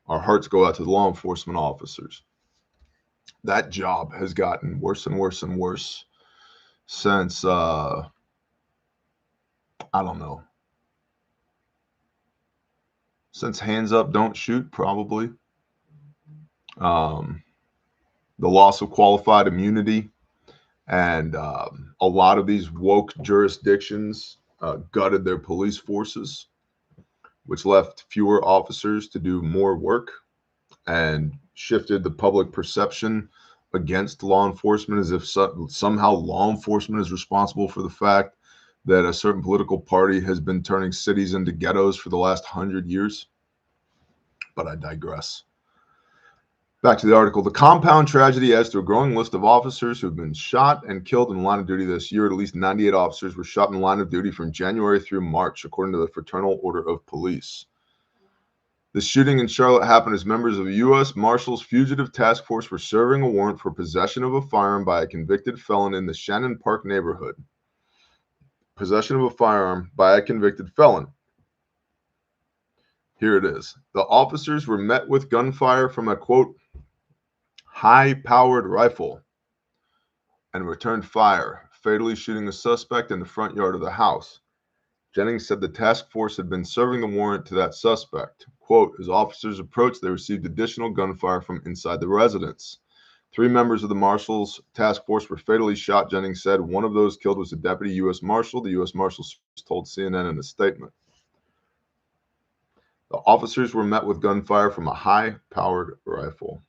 our hearts go out to the law enforcement officers. That job has gotten worse and worse and worse since, I don't know, since Hands Up, Don't Shoot, probably. The loss of qualified immunity, and a lot of these woke jurisdictions gutted their police forces, which left fewer officers to do more work and shifted the public perception against law enforcement as if somehow law enforcement is responsible for the fact that a certain political party has been turning cities into ghettos for the last 100 years. But I digress. Back to the article. The compound tragedy adds to a growing list of officers who have been shot and killed in the line of duty this year. At least 98 officers were shot in the line of duty from January through March, according to the Fraternal Order of Police. The shooting in Charlotte happened as members of the U.S. Marshals Fugitive Task Force were serving a warrant for possession of a firearm by a convicted felon in the Shannon Park neighborhood. Possession of a firearm by a convicted felon. Here it is. The officers were met with gunfire from a, quote, high-powered rifle and returned fire, fatally shooting the suspect in the front yard of the house. Jennings said the task force had been serving the warrant to that suspect. Quote, as officers approached, they received additional gunfire from inside the residence. 3 members of the Marshals task force were fatally shot, Jennings said. One of those killed was a deputy U.S. Marshal, the U.S. Marshal Service told CNN in a statement. The officers were met with gunfire from a high-powered rifle.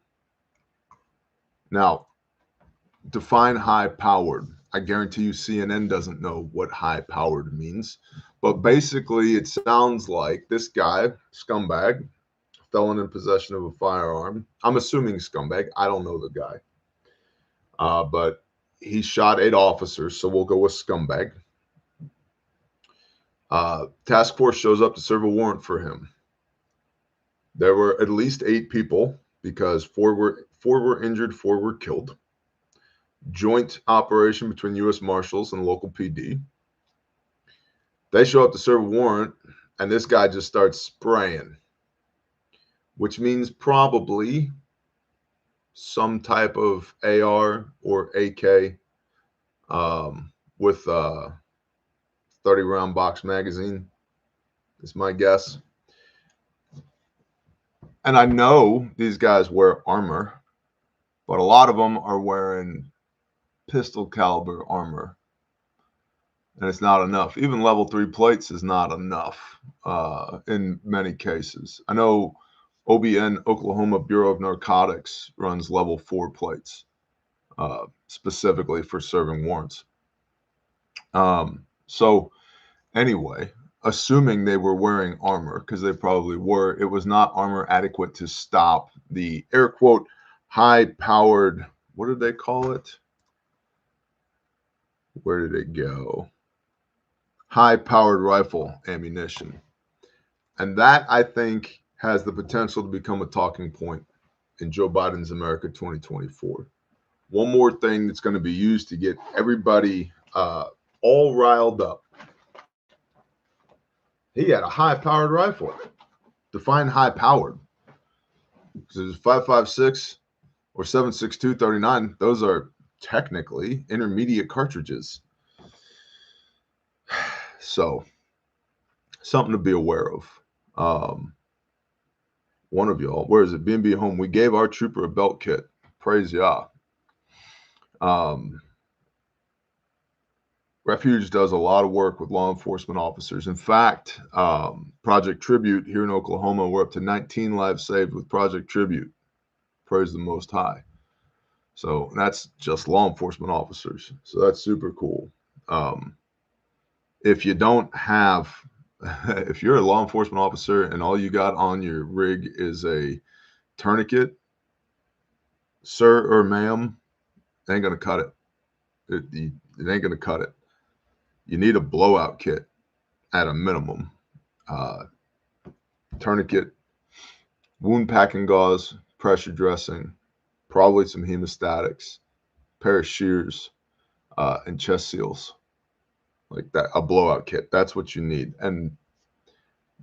Now, define high-powered. I guarantee you CNN doesn't know what high-powered means. But basically, it sounds like this guy, scumbag, felon in possession of a firearm. I'm assuming scumbag. I don't know the guy. But he shot 8 officers, so we'll go with scumbag. Task force shows up to serve a warrant for him. There were at least 8 people because 4 were injured, 4 were killed. Joint operation between U.S. Marshals and local PD. They show up to serve a warrant, and this guy just starts spraying, which means probably some type of AR or AK with a 30-round box magazine is my guess. And I know these guys wear armor, but a lot of them are wearing pistol caliber armor. And it's not enough. Even level 3 plates is not enough in many cases. I know OBN, Oklahoma Bureau of Narcotics, runs level 4 plates specifically for serving warrants. So anyway, assuming they were wearing armor, because they probably were, it was not armor adequate to stop the air quote high-powered, what did they call it? Where did it go? High-powered rifle ammunition. And that, I think, has the potential to become a talking point in Joe Biden's America 2024. One more thing that's going to be used to get everybody all riled up. He had a high-powered rifle. Define high-powered. Because there's 5.56 or 7.62 39. Those are technically intermediate cartridges. So, something to be aware of. One of y'all, where is it? B&B Home. We gave our trooper a belt kit. Praise Yah. Refuge does a lot of work with law enforcement officers. In fact, Project Tribute here in Oklahoma, we're up to 19 lives saved with Project Tribute. Praise the Most High. So that's just law enforcement officers. So that's super cool. If you don't have, if you're a law enforcement officer and all you got on your rig is a tourniquet, sir or ma'am, it ain't going to cut it. It ain't going to cut it. You need a blowout kit at a minimum. Tourniquet, wound packing gauze, pressure dressing, probably some hemostatics, pair of shears, and chest seals. Like that, a blowout kit. That's what you need. And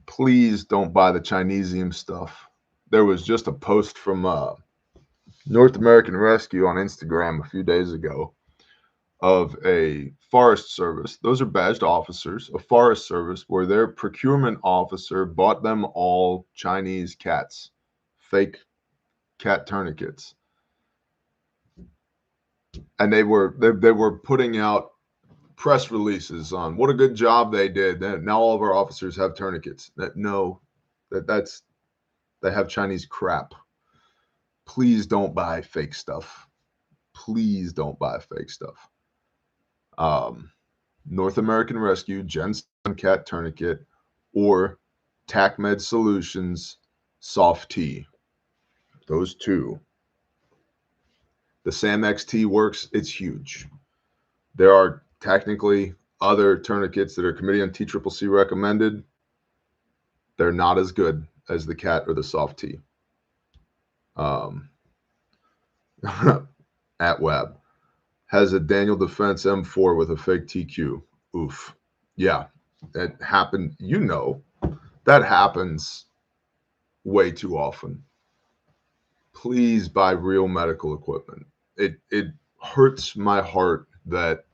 please don't buy the Chinesium stuff. There was just a post from North American Rescue on Instagram a few days ago of a Forest Service. Those are badged officers, a Forest Service, where their procurement officer bought them all Chinese cats, fake cat tourniquets. And they were putting out press releases on what a good job they did. Now all of our officers have tourniquets. They have Chinese crap. Please don't buy fake stuff. Please don't buy fake stuff. North American Rescue, Gen 7 cat tourniquet, or TACMed Solutions soft T. Those two. The SAM XT works. It's huge. There are technically other tourniquets that are Committee on TCCC recommended. They're not as good as the cat or the soft T. At Web has a Daniel Defense M4 with a fake TQ. Oof. Yeah, that happened. You know, that happens way too often. Please buy real medical equipment. It hurts my heart that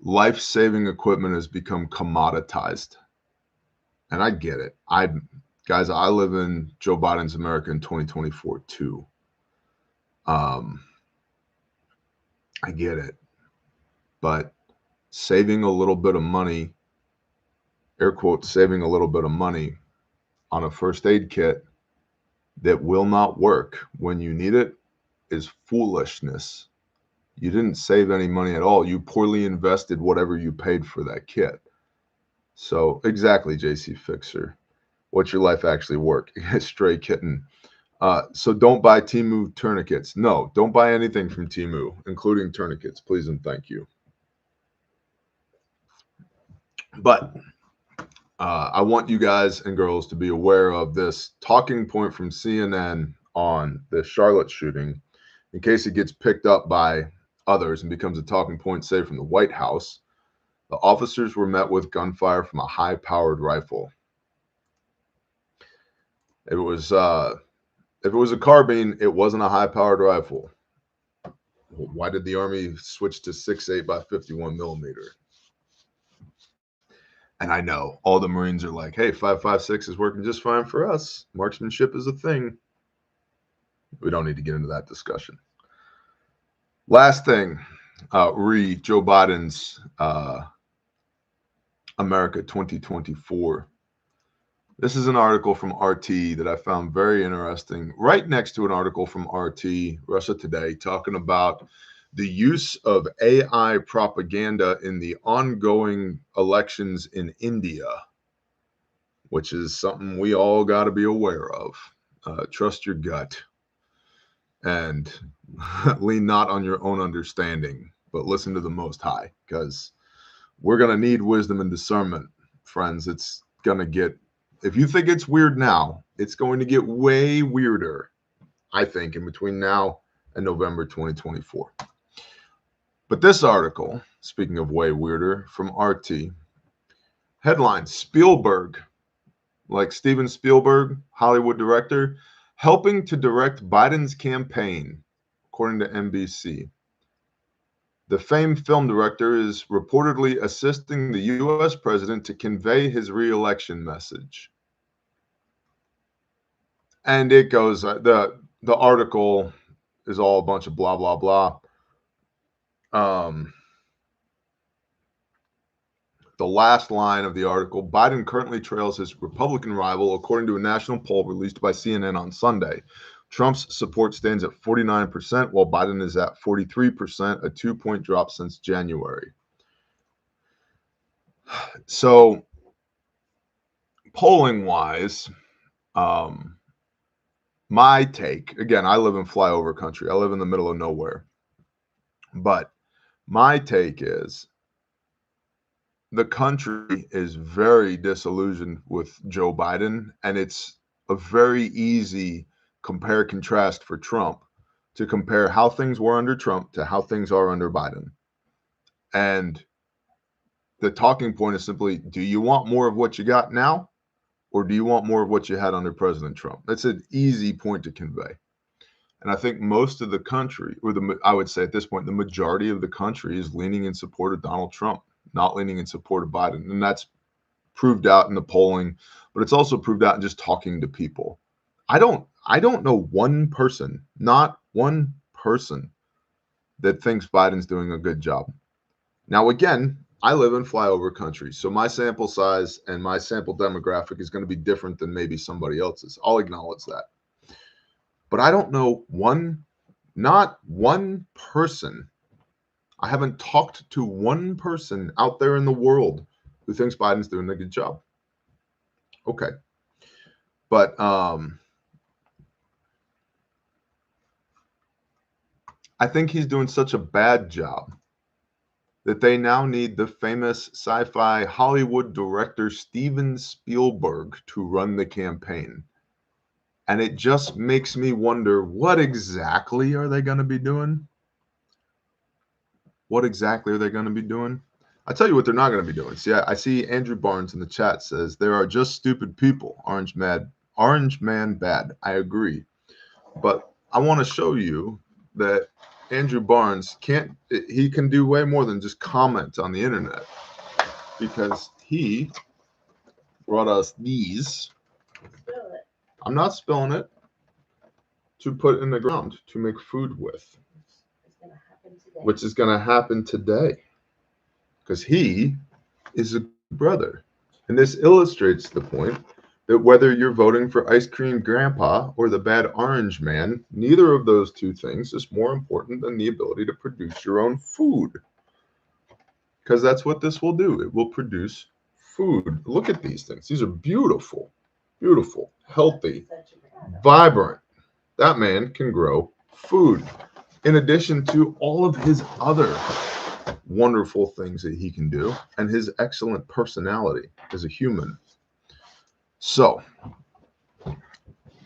life-saving equipment has become commoditized. And I get it. Guys, I live in Joe Biden's America in 2024 too. I get it. But saving a little bit of money, air quotes, saving a little bit of money on a first aid kit that will not work when you need it is foolishness. You didn't save any money at all. You poorly invested whatever you paid for that kit. So exactly, JC Fixer. What's your life actually work? Stray kitten. So don't buy Temu tourniquets. No, don't buy anything from Temu, including tourniquets. Please and thank you. But I want you guys and girls to be aware of this talking point from CNN on the Charlotte shooting, in case it gets picked up by others and becomes a talking point, say, from the White House. The officers were met with gunfire from a high-powered rifle. If it was a carbine, it wasn't a high-powered rifle. Why did the Army switch to 6.8 by 51 millimeter? And I know all the Marines are like, hey, 5.56 is working just fine for us. Marksmanship is a thing. We don't need to get into that discussion. Last thing, Joe Biden's America 2024. This is an article from RT that I found very interesting, right next to an article from RT, Russia Today, talking about the use of AI propaganda in the ongoing elections in India, which is something we all got to be aware of. Trust your gut and lean not on your own understanding, but listen to the Most High, because we're going to need wisdom and discernment, friends. It's going to get, if you think it's weird now, it's going to get way weirder, I think, in between now and November 2024. But this article, speaking of way weirder, from RT, headline, Spielberg, like Steven Spielberg, Hollywood director, helping to direct Biden's campaign, according to NBC. The famed film director is reportedly assisting the U.S. president to convey his re-election message. And it goes, the article is all a bunch of blah, blah, blah. the last line of the article, Biden currently trails his Republican rival, according to a national poll released by CNN on Sunday. Trump's support stands at 49%, while Biden is at 43%, a 2-point drop since January. So, polling-wise, my take, again, I live in flyover country. I live in the middle of nowhere. But my take is the country is very disillusioned with Joe Biden, and it's a very easy compare contrast for Trump to compare how things were under Trump to how things are under Biden. And the talking point is simply, do you want more of what you got now, or do you want more of what you had under President Trump? That's an easy point to convey. And I think most of the country, or I would say at this point, the majority of the country is leaning in support of Donald Trump, not leaning in support of Biden. And that's proved out in the polling, but it's also proved out in just talking to people. I don't know one person, not one person, that thinks Biden's doing a good job. Now, again, I live in flyover country, so my sample size and my sample demographic is going to be different than maybe somebody else's. I'll acknowledge that. But I don't know not one person. I haven't talked to one person out there in the world who thinks Biden's doing a good job. Okay. But I think he's doing such a bad job that they now need the famous sci-fi Hollywood director Steven Spielberg to run the campaign. And it just makes me wonder, what exactly are they going to be doing? What exactly are they going to be doing? I tell you what they're not going to be doing. See, I see Andrew Barnes in the chat says, there are just stupid people. Orange man bad. I agree. But I want to show you that Andrew Barnes can do way more than just comment on the internet, because he brought us these. I'm not spilling it. To put in the ground to make food with, which is going to happen today, because he is a brother. And this illustrates the point that whether you're voting for ice cream grandpa or the bad orange man, neither of those two things is more important than the ability to produce your own food. Because that's what this will do. It will produce food. Look at these things. These are beautiful, beautiful, healthy, vibrant. That man can grow food, in addition to all of his other wonderful things that he can do and his excellent personality as a human. So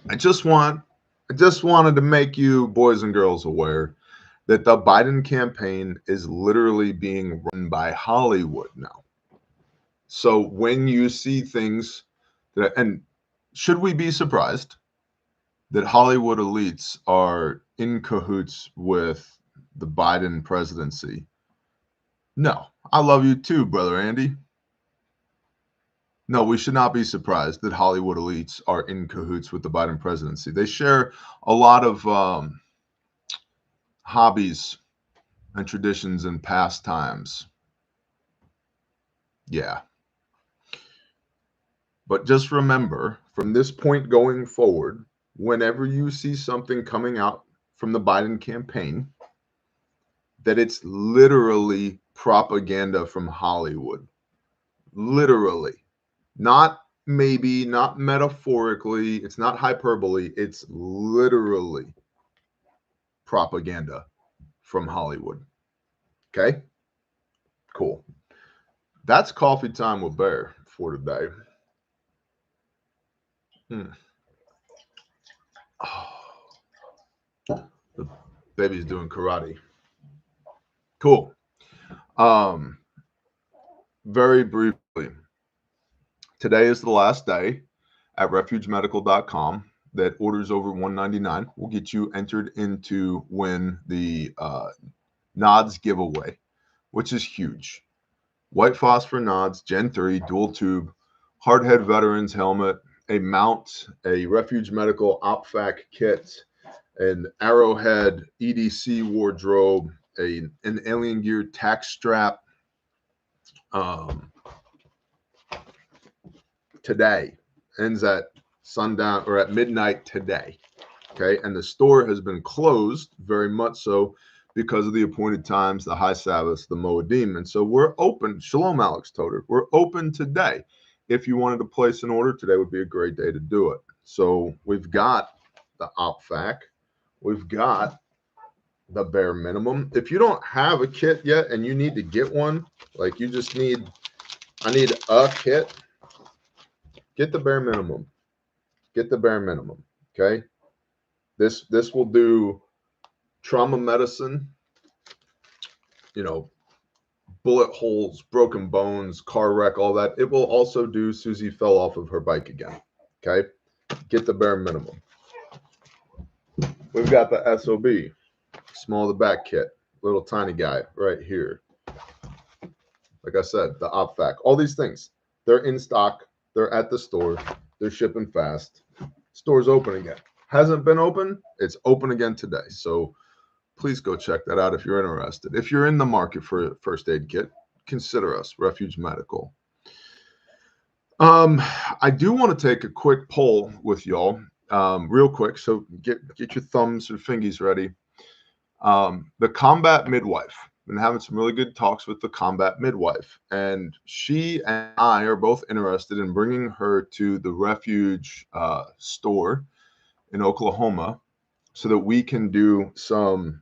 I just wanted to make you boys and girls aware that the Biden campaign is literally being run by Hollywood now. So when you see things that, and should we be surprised that Hollywood elites are in cahoots with the Biden presidency? No. I love you too, brother Andy. No, we should not be surprised that Hollywood elites are in cahoots with the Biden presidency. They share a lot of hobbies and traditions and pastimes. Yeah. But just remember, from this point going forward, whenever you see something coming out from the Biden campaign, that it's literally propaganda from Hollywood. Literally. Not maybe, not metaphorically. It's not hyperbole. It's literally propaganda from Hollywood. Okay? Cool. That's coffee time with Bear for today. Oh, the baby's doing karate. Cool. Very briefly, today is the last day at refugemedical.com that orders over $199 will get you entered into win the NODS giveaway, which is huge. White phosphor NODS Gen 3 dual tube, hardhead veterans helmet, a mount, a Refuge Medical OpFac kit, an Arrowhead EDC wardrobe, an Alien Gear tack strap today. Ends at sundown or at midnight today. Okay, and the store has been closed, very much so, because of the appointed times, the high Sabbaths, the Moedim. And so we're open. Shalom, Alex Toter. We're open today. If you wanted to place an order, today would be a great day to do it. So we've got the OpFac. We've got the bare minimum. If you don't have a kit yet and you need to get one, like you just need, I need a kit, get the bare minimum. Get the bare minimum. Okay. This will do trauma medicine, you know, bullet holes, broken bones, car wreck, all that. It will also do Susie fell off of her bike again. Okay. Get the bare minimum. We've got the SOB, small the back kit, little tiny guy right here. Like I said, the OpFac, all these things, they're in stock. They're at the store. They're shipping fast. Store's open again. Hasn't been open. It's open again today. So please go check that out if you're interested. If you're in the market for a first aid kit, consider us, Refuge Medical. I do want to take a quick poll with y'all, real quick. So get your thumbs or fingies ready. The combat midwife. Been having some really good talks with the combat midwife, and she and I are both interested in bringing her to the Refuge store in Oklahoma so that we can do some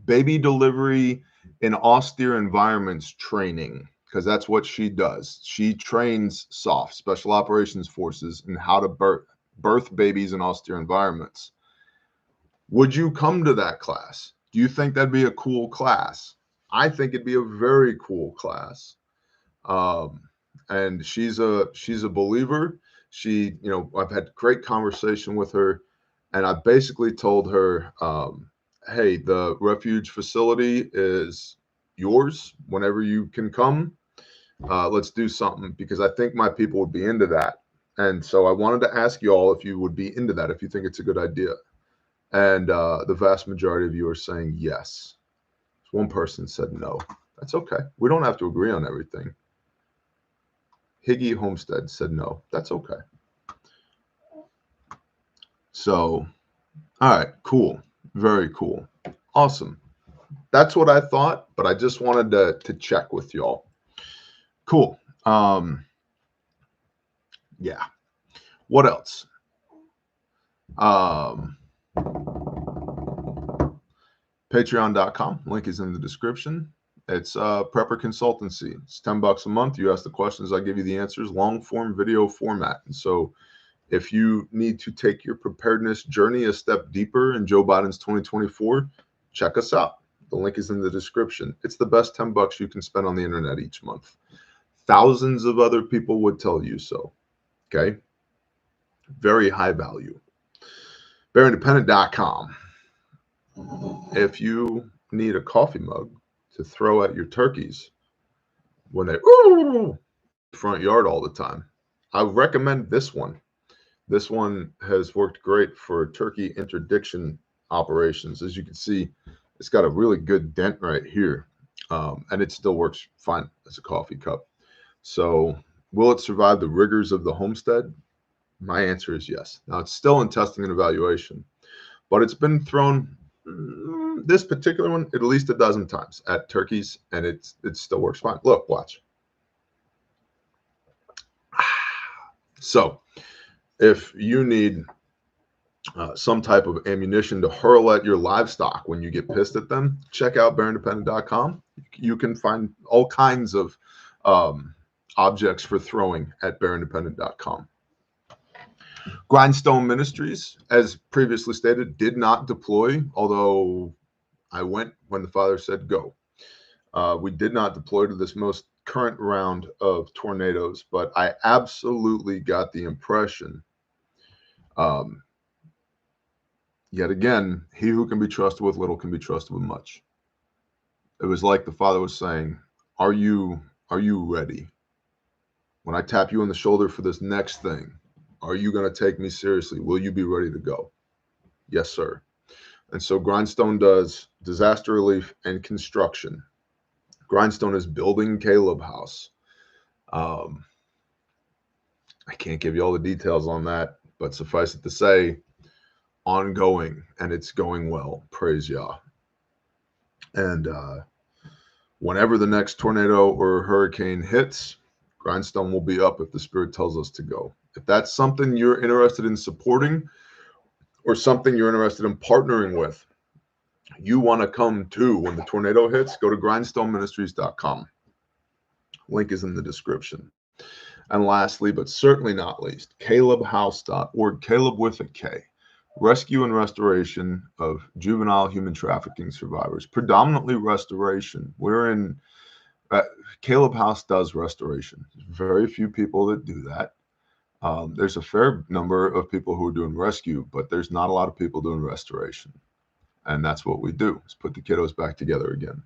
baby delivery in austere environments training, because that's what she does. She trains SOF, Special Operations Forces, in how to birth babies in austere environments. Would you come to that class? Do you think that'd be a cool class? I think it'd be a very cool class. And she's a believer. She, you know, I've had great conversation with her, and I basically told her, hey, the refuge facility is yours whenever you can come. Let's do something, because I think my people would be into that. And so I wanted to ask you all if you would be into that, if you think it's a good idea. And the vast majority of you are saying yes. One person said no. That's okay. We don't have to agree on everything. Higgy Homestead said no. That's okay. So, all right, cool. Very cool. Awesome. That's what I thought, but I just wanted to check with y'all. Cool. Yeah. What else? Patreon.com. Link is in the description. It's Prepper Consultancy. It's $10 a month. You ask the questions, I give you the answers. Long form video format. And so if you need to take your preparedness journey a step deeper in Joe Biden's 2024, check us out. The link is in the description. It's the best $10 you can spend on the internet each month. Thousands of other people would tell you so. Okay. Very high value. BearIndependent.com. If you need a coffee mug to throw at your turkeys when they front yard all the time, I recommend this one. This one has worked great for turkey interdiction operations. As you can see, it's got a really good dent right here, and it still works fine as a coffee cup. So will it survive the rigors of the homestead? My answer is yes. Now, it's still in testing and evaluation, but it's been thrown, this particular one, at least a dozen times at turkeys, and it still works fine. Look, watch. So if you need some type of ammunition to hurl at your livestock when you get pissed at them, check out BearIndependent.com. You can find all kinds of objects for throwing at BearIndependent.com. Grindstone Ministries, as previously stated, did not deploy, although I went when the Father said go. We did not deploy to this most current round of tornadoes, but I absolutely got the impression, yet again, he who can be trusted with little can be trusted with much. It was like the Father was saying, are you ready? When I tap you on the shoulder for this next thing, are you going to take me seriously? Will you be ready to go? Yes, sir. And so Grindstone does disaster relief and construction. Grindstone is building Caleb House. I can't give you all the details on that, but suffice it to say, ongoing, and it's going well. Praise Yah. And whenever the next tornado or hurricane hits, Grindstone will be up if the Spirit tells us to go. If that's something you're interested in supporting or something you're interested in partnering with, you want to come too when the tornado hits, go to grindstoneministries.com. Link is in the description. And lastly, but certainly not least, calebhouse.org, Caleb with a K. Rescue and restoration of juvenile human trafficking survivors, predominantly restoration. We're in Caleb House does restoration. There's very few people that do that. There's a fair number of people who are doing rescue, but there's not a lot of people doing restoration. And that's what we do, is put the kiddos back together again.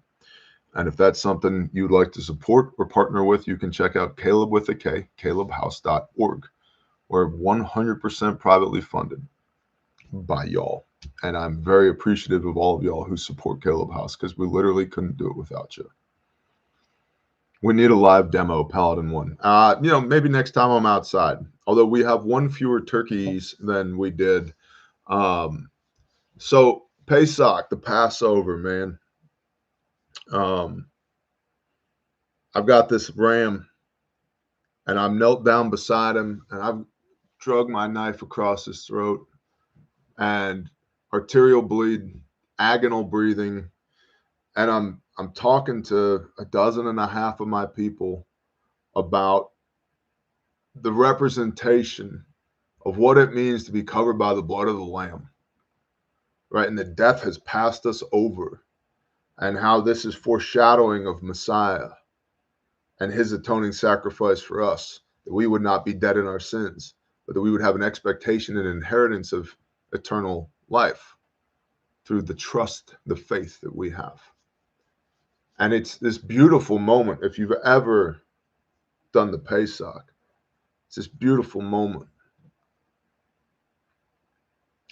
And if that's something you'd like to support or partner with, you can check out Caleb with a K, calebhouse.org. We're 100% privately funded by y'all. And I'm very appreciative of all of y'all who support Caleb House, because we literally couldn't do it without you. We need a live demo, Paladin 1. Maybe next time I'm outside. Although we have one fewer turkeys than we did. So Pesach, the Passover, man. I've got this ram, and I'm knelt down beside him, and I've drug my knife across his throat, and arterial bleed, agonal breathing, and I'm talking to 12.5 of my people about the representation of what it means to be covered by the blood of the Lamb, right? And that death has passed us over, and how this is foreshadowing of Messiah and his atoning sacrifice for us, that we would not be dead in our sins, but that we would have an expectation and inheritance of eternal life through the trust, the faith that we have. And it's this beautiful moment. If you've ever done the Pesach, it's this beautiful moment.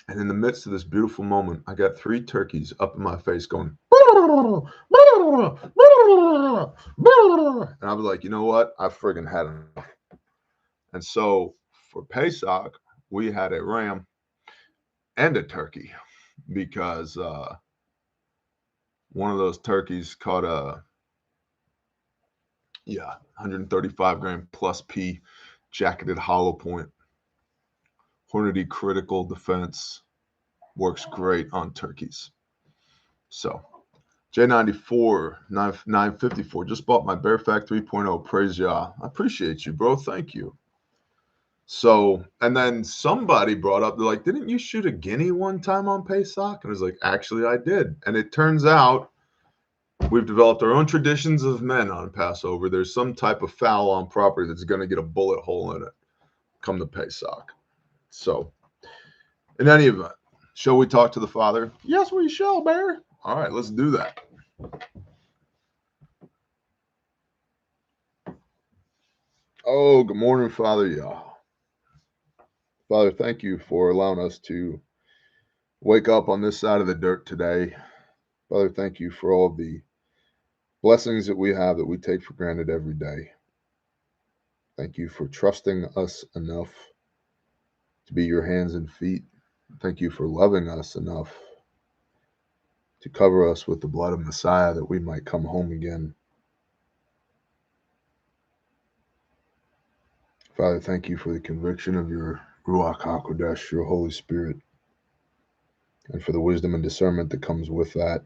And in the midst of this beautiful moment, I got 3 turkeys up in my face going, and I was like, you know what? I friggin' had enough. And so for Pesach, we had a ram and a turkey, because one of those turkeys caught a 135 gram plus P jacketed hollow point. Hornady critical defense works great on turkeys. So J94 954 just bought my Bear Fact 3.0. Praise Yah. I appreciate you, bro. Thank you. So, and then somebody brought up, they're like, didn't you shoot a guinea one time on Pesach? And I was like, actually, I did. And it turns out we've developed our own traditions of men on Passover. There's some type of fowl on property that's going to get a bullet hole in it come to Pesach. So, in any event, shall we talk to the Father? Yes, we shall, Bear. All right, let's do that. Oh, good morning, Father Yah. Father, thank you for allowing us to wake up on this side of the dirt today. Father, thank you for all of the blessings that we have that we take for granted every day. Thank you for trusting us enough to be your hands and feet. Thank you for loving us enough to cover us with the blood of Messiah that we might come home again. Father, thank you for the conviction of your Ruach HaKodesh, your Holy Spirit, and for the wisdom and discernment that comes with that.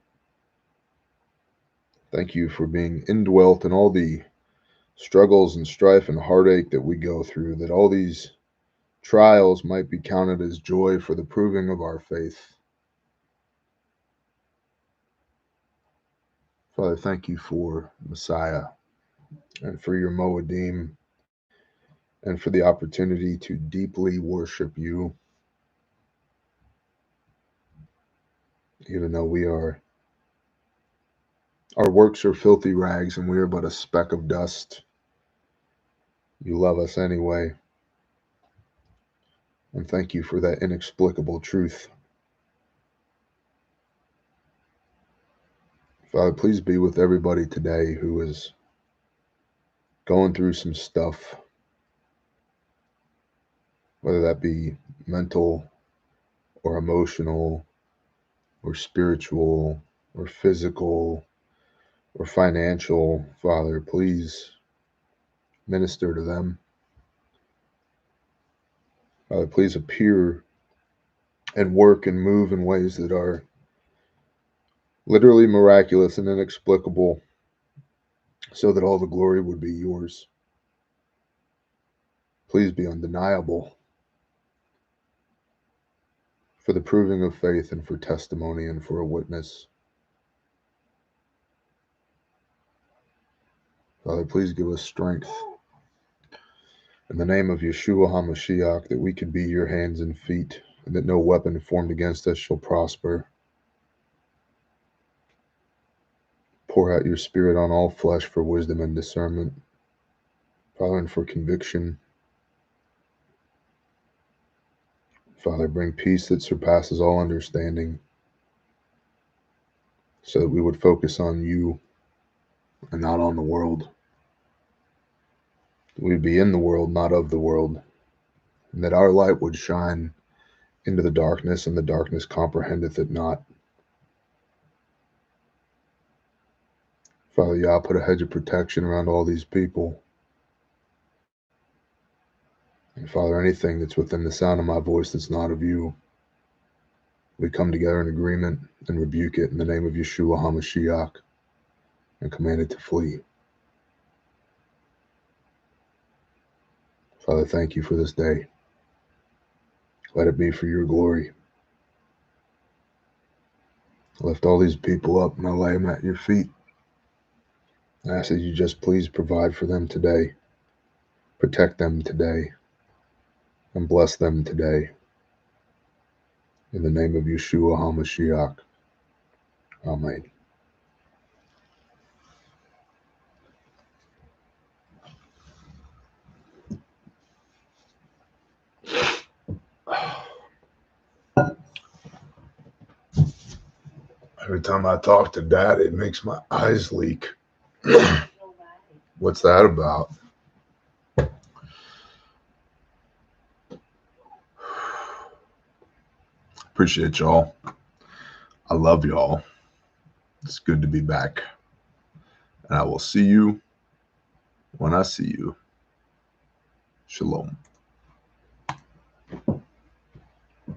Thank you for being indwelt in all the struggles and strife and heartache that we go through, that all these trials might be counted as joy for the proving of our faith. Father, thank you for Messiah and for your Moedim and for the opportunity to deeply worship you, even though our works are filthy rags and we are but a speck of dust. You love us anyway. And thank you for that inexplicable truth. Father, please be with everybody today who is going through some stuff, whether that be mental or emotional or spiritual or physical or financial. Father, please minister to them. Father, please appear and work and move in ways that are literally miraculous and inexplicable, so that all the glory would be yours. Please be undeniable for the proving of faith and for testimony and for a witness. Father, please give us strength in the name of Yeshua HaMashiach, that we could be your hands and feet, and that no weapon formed against us shall prosper. Pour out your Spirit on all flesh for wisdom and discernment, Father, and for conviction. Father, bring peace that surpasses all understanding, so that we would focus on you and not on the world. We'd be in the world, not of the world, and that our light would shine into the darkness, and the darkness comprehendeth it not. Father, Yah, put a hedge of protection around all these people. And Father, anything that's within the sound of my voice that's not of you, we come together in agreement and rebuke it in the name of Yeshua HaMashiach and command it to flee. Father, thank you for this day. Let it be for your glory. Lift all these people up and I lay them at your feet. I ask that you just please provide for them today, protect them today, and bless them today. In the name of Yeshua HaMashiach. Amen. Every time I talk to Dad, it makes my eyes leak. What's that about? Appreciate y'all. I love y'all. It's good to be back. And I will see you when I see you. Shalom.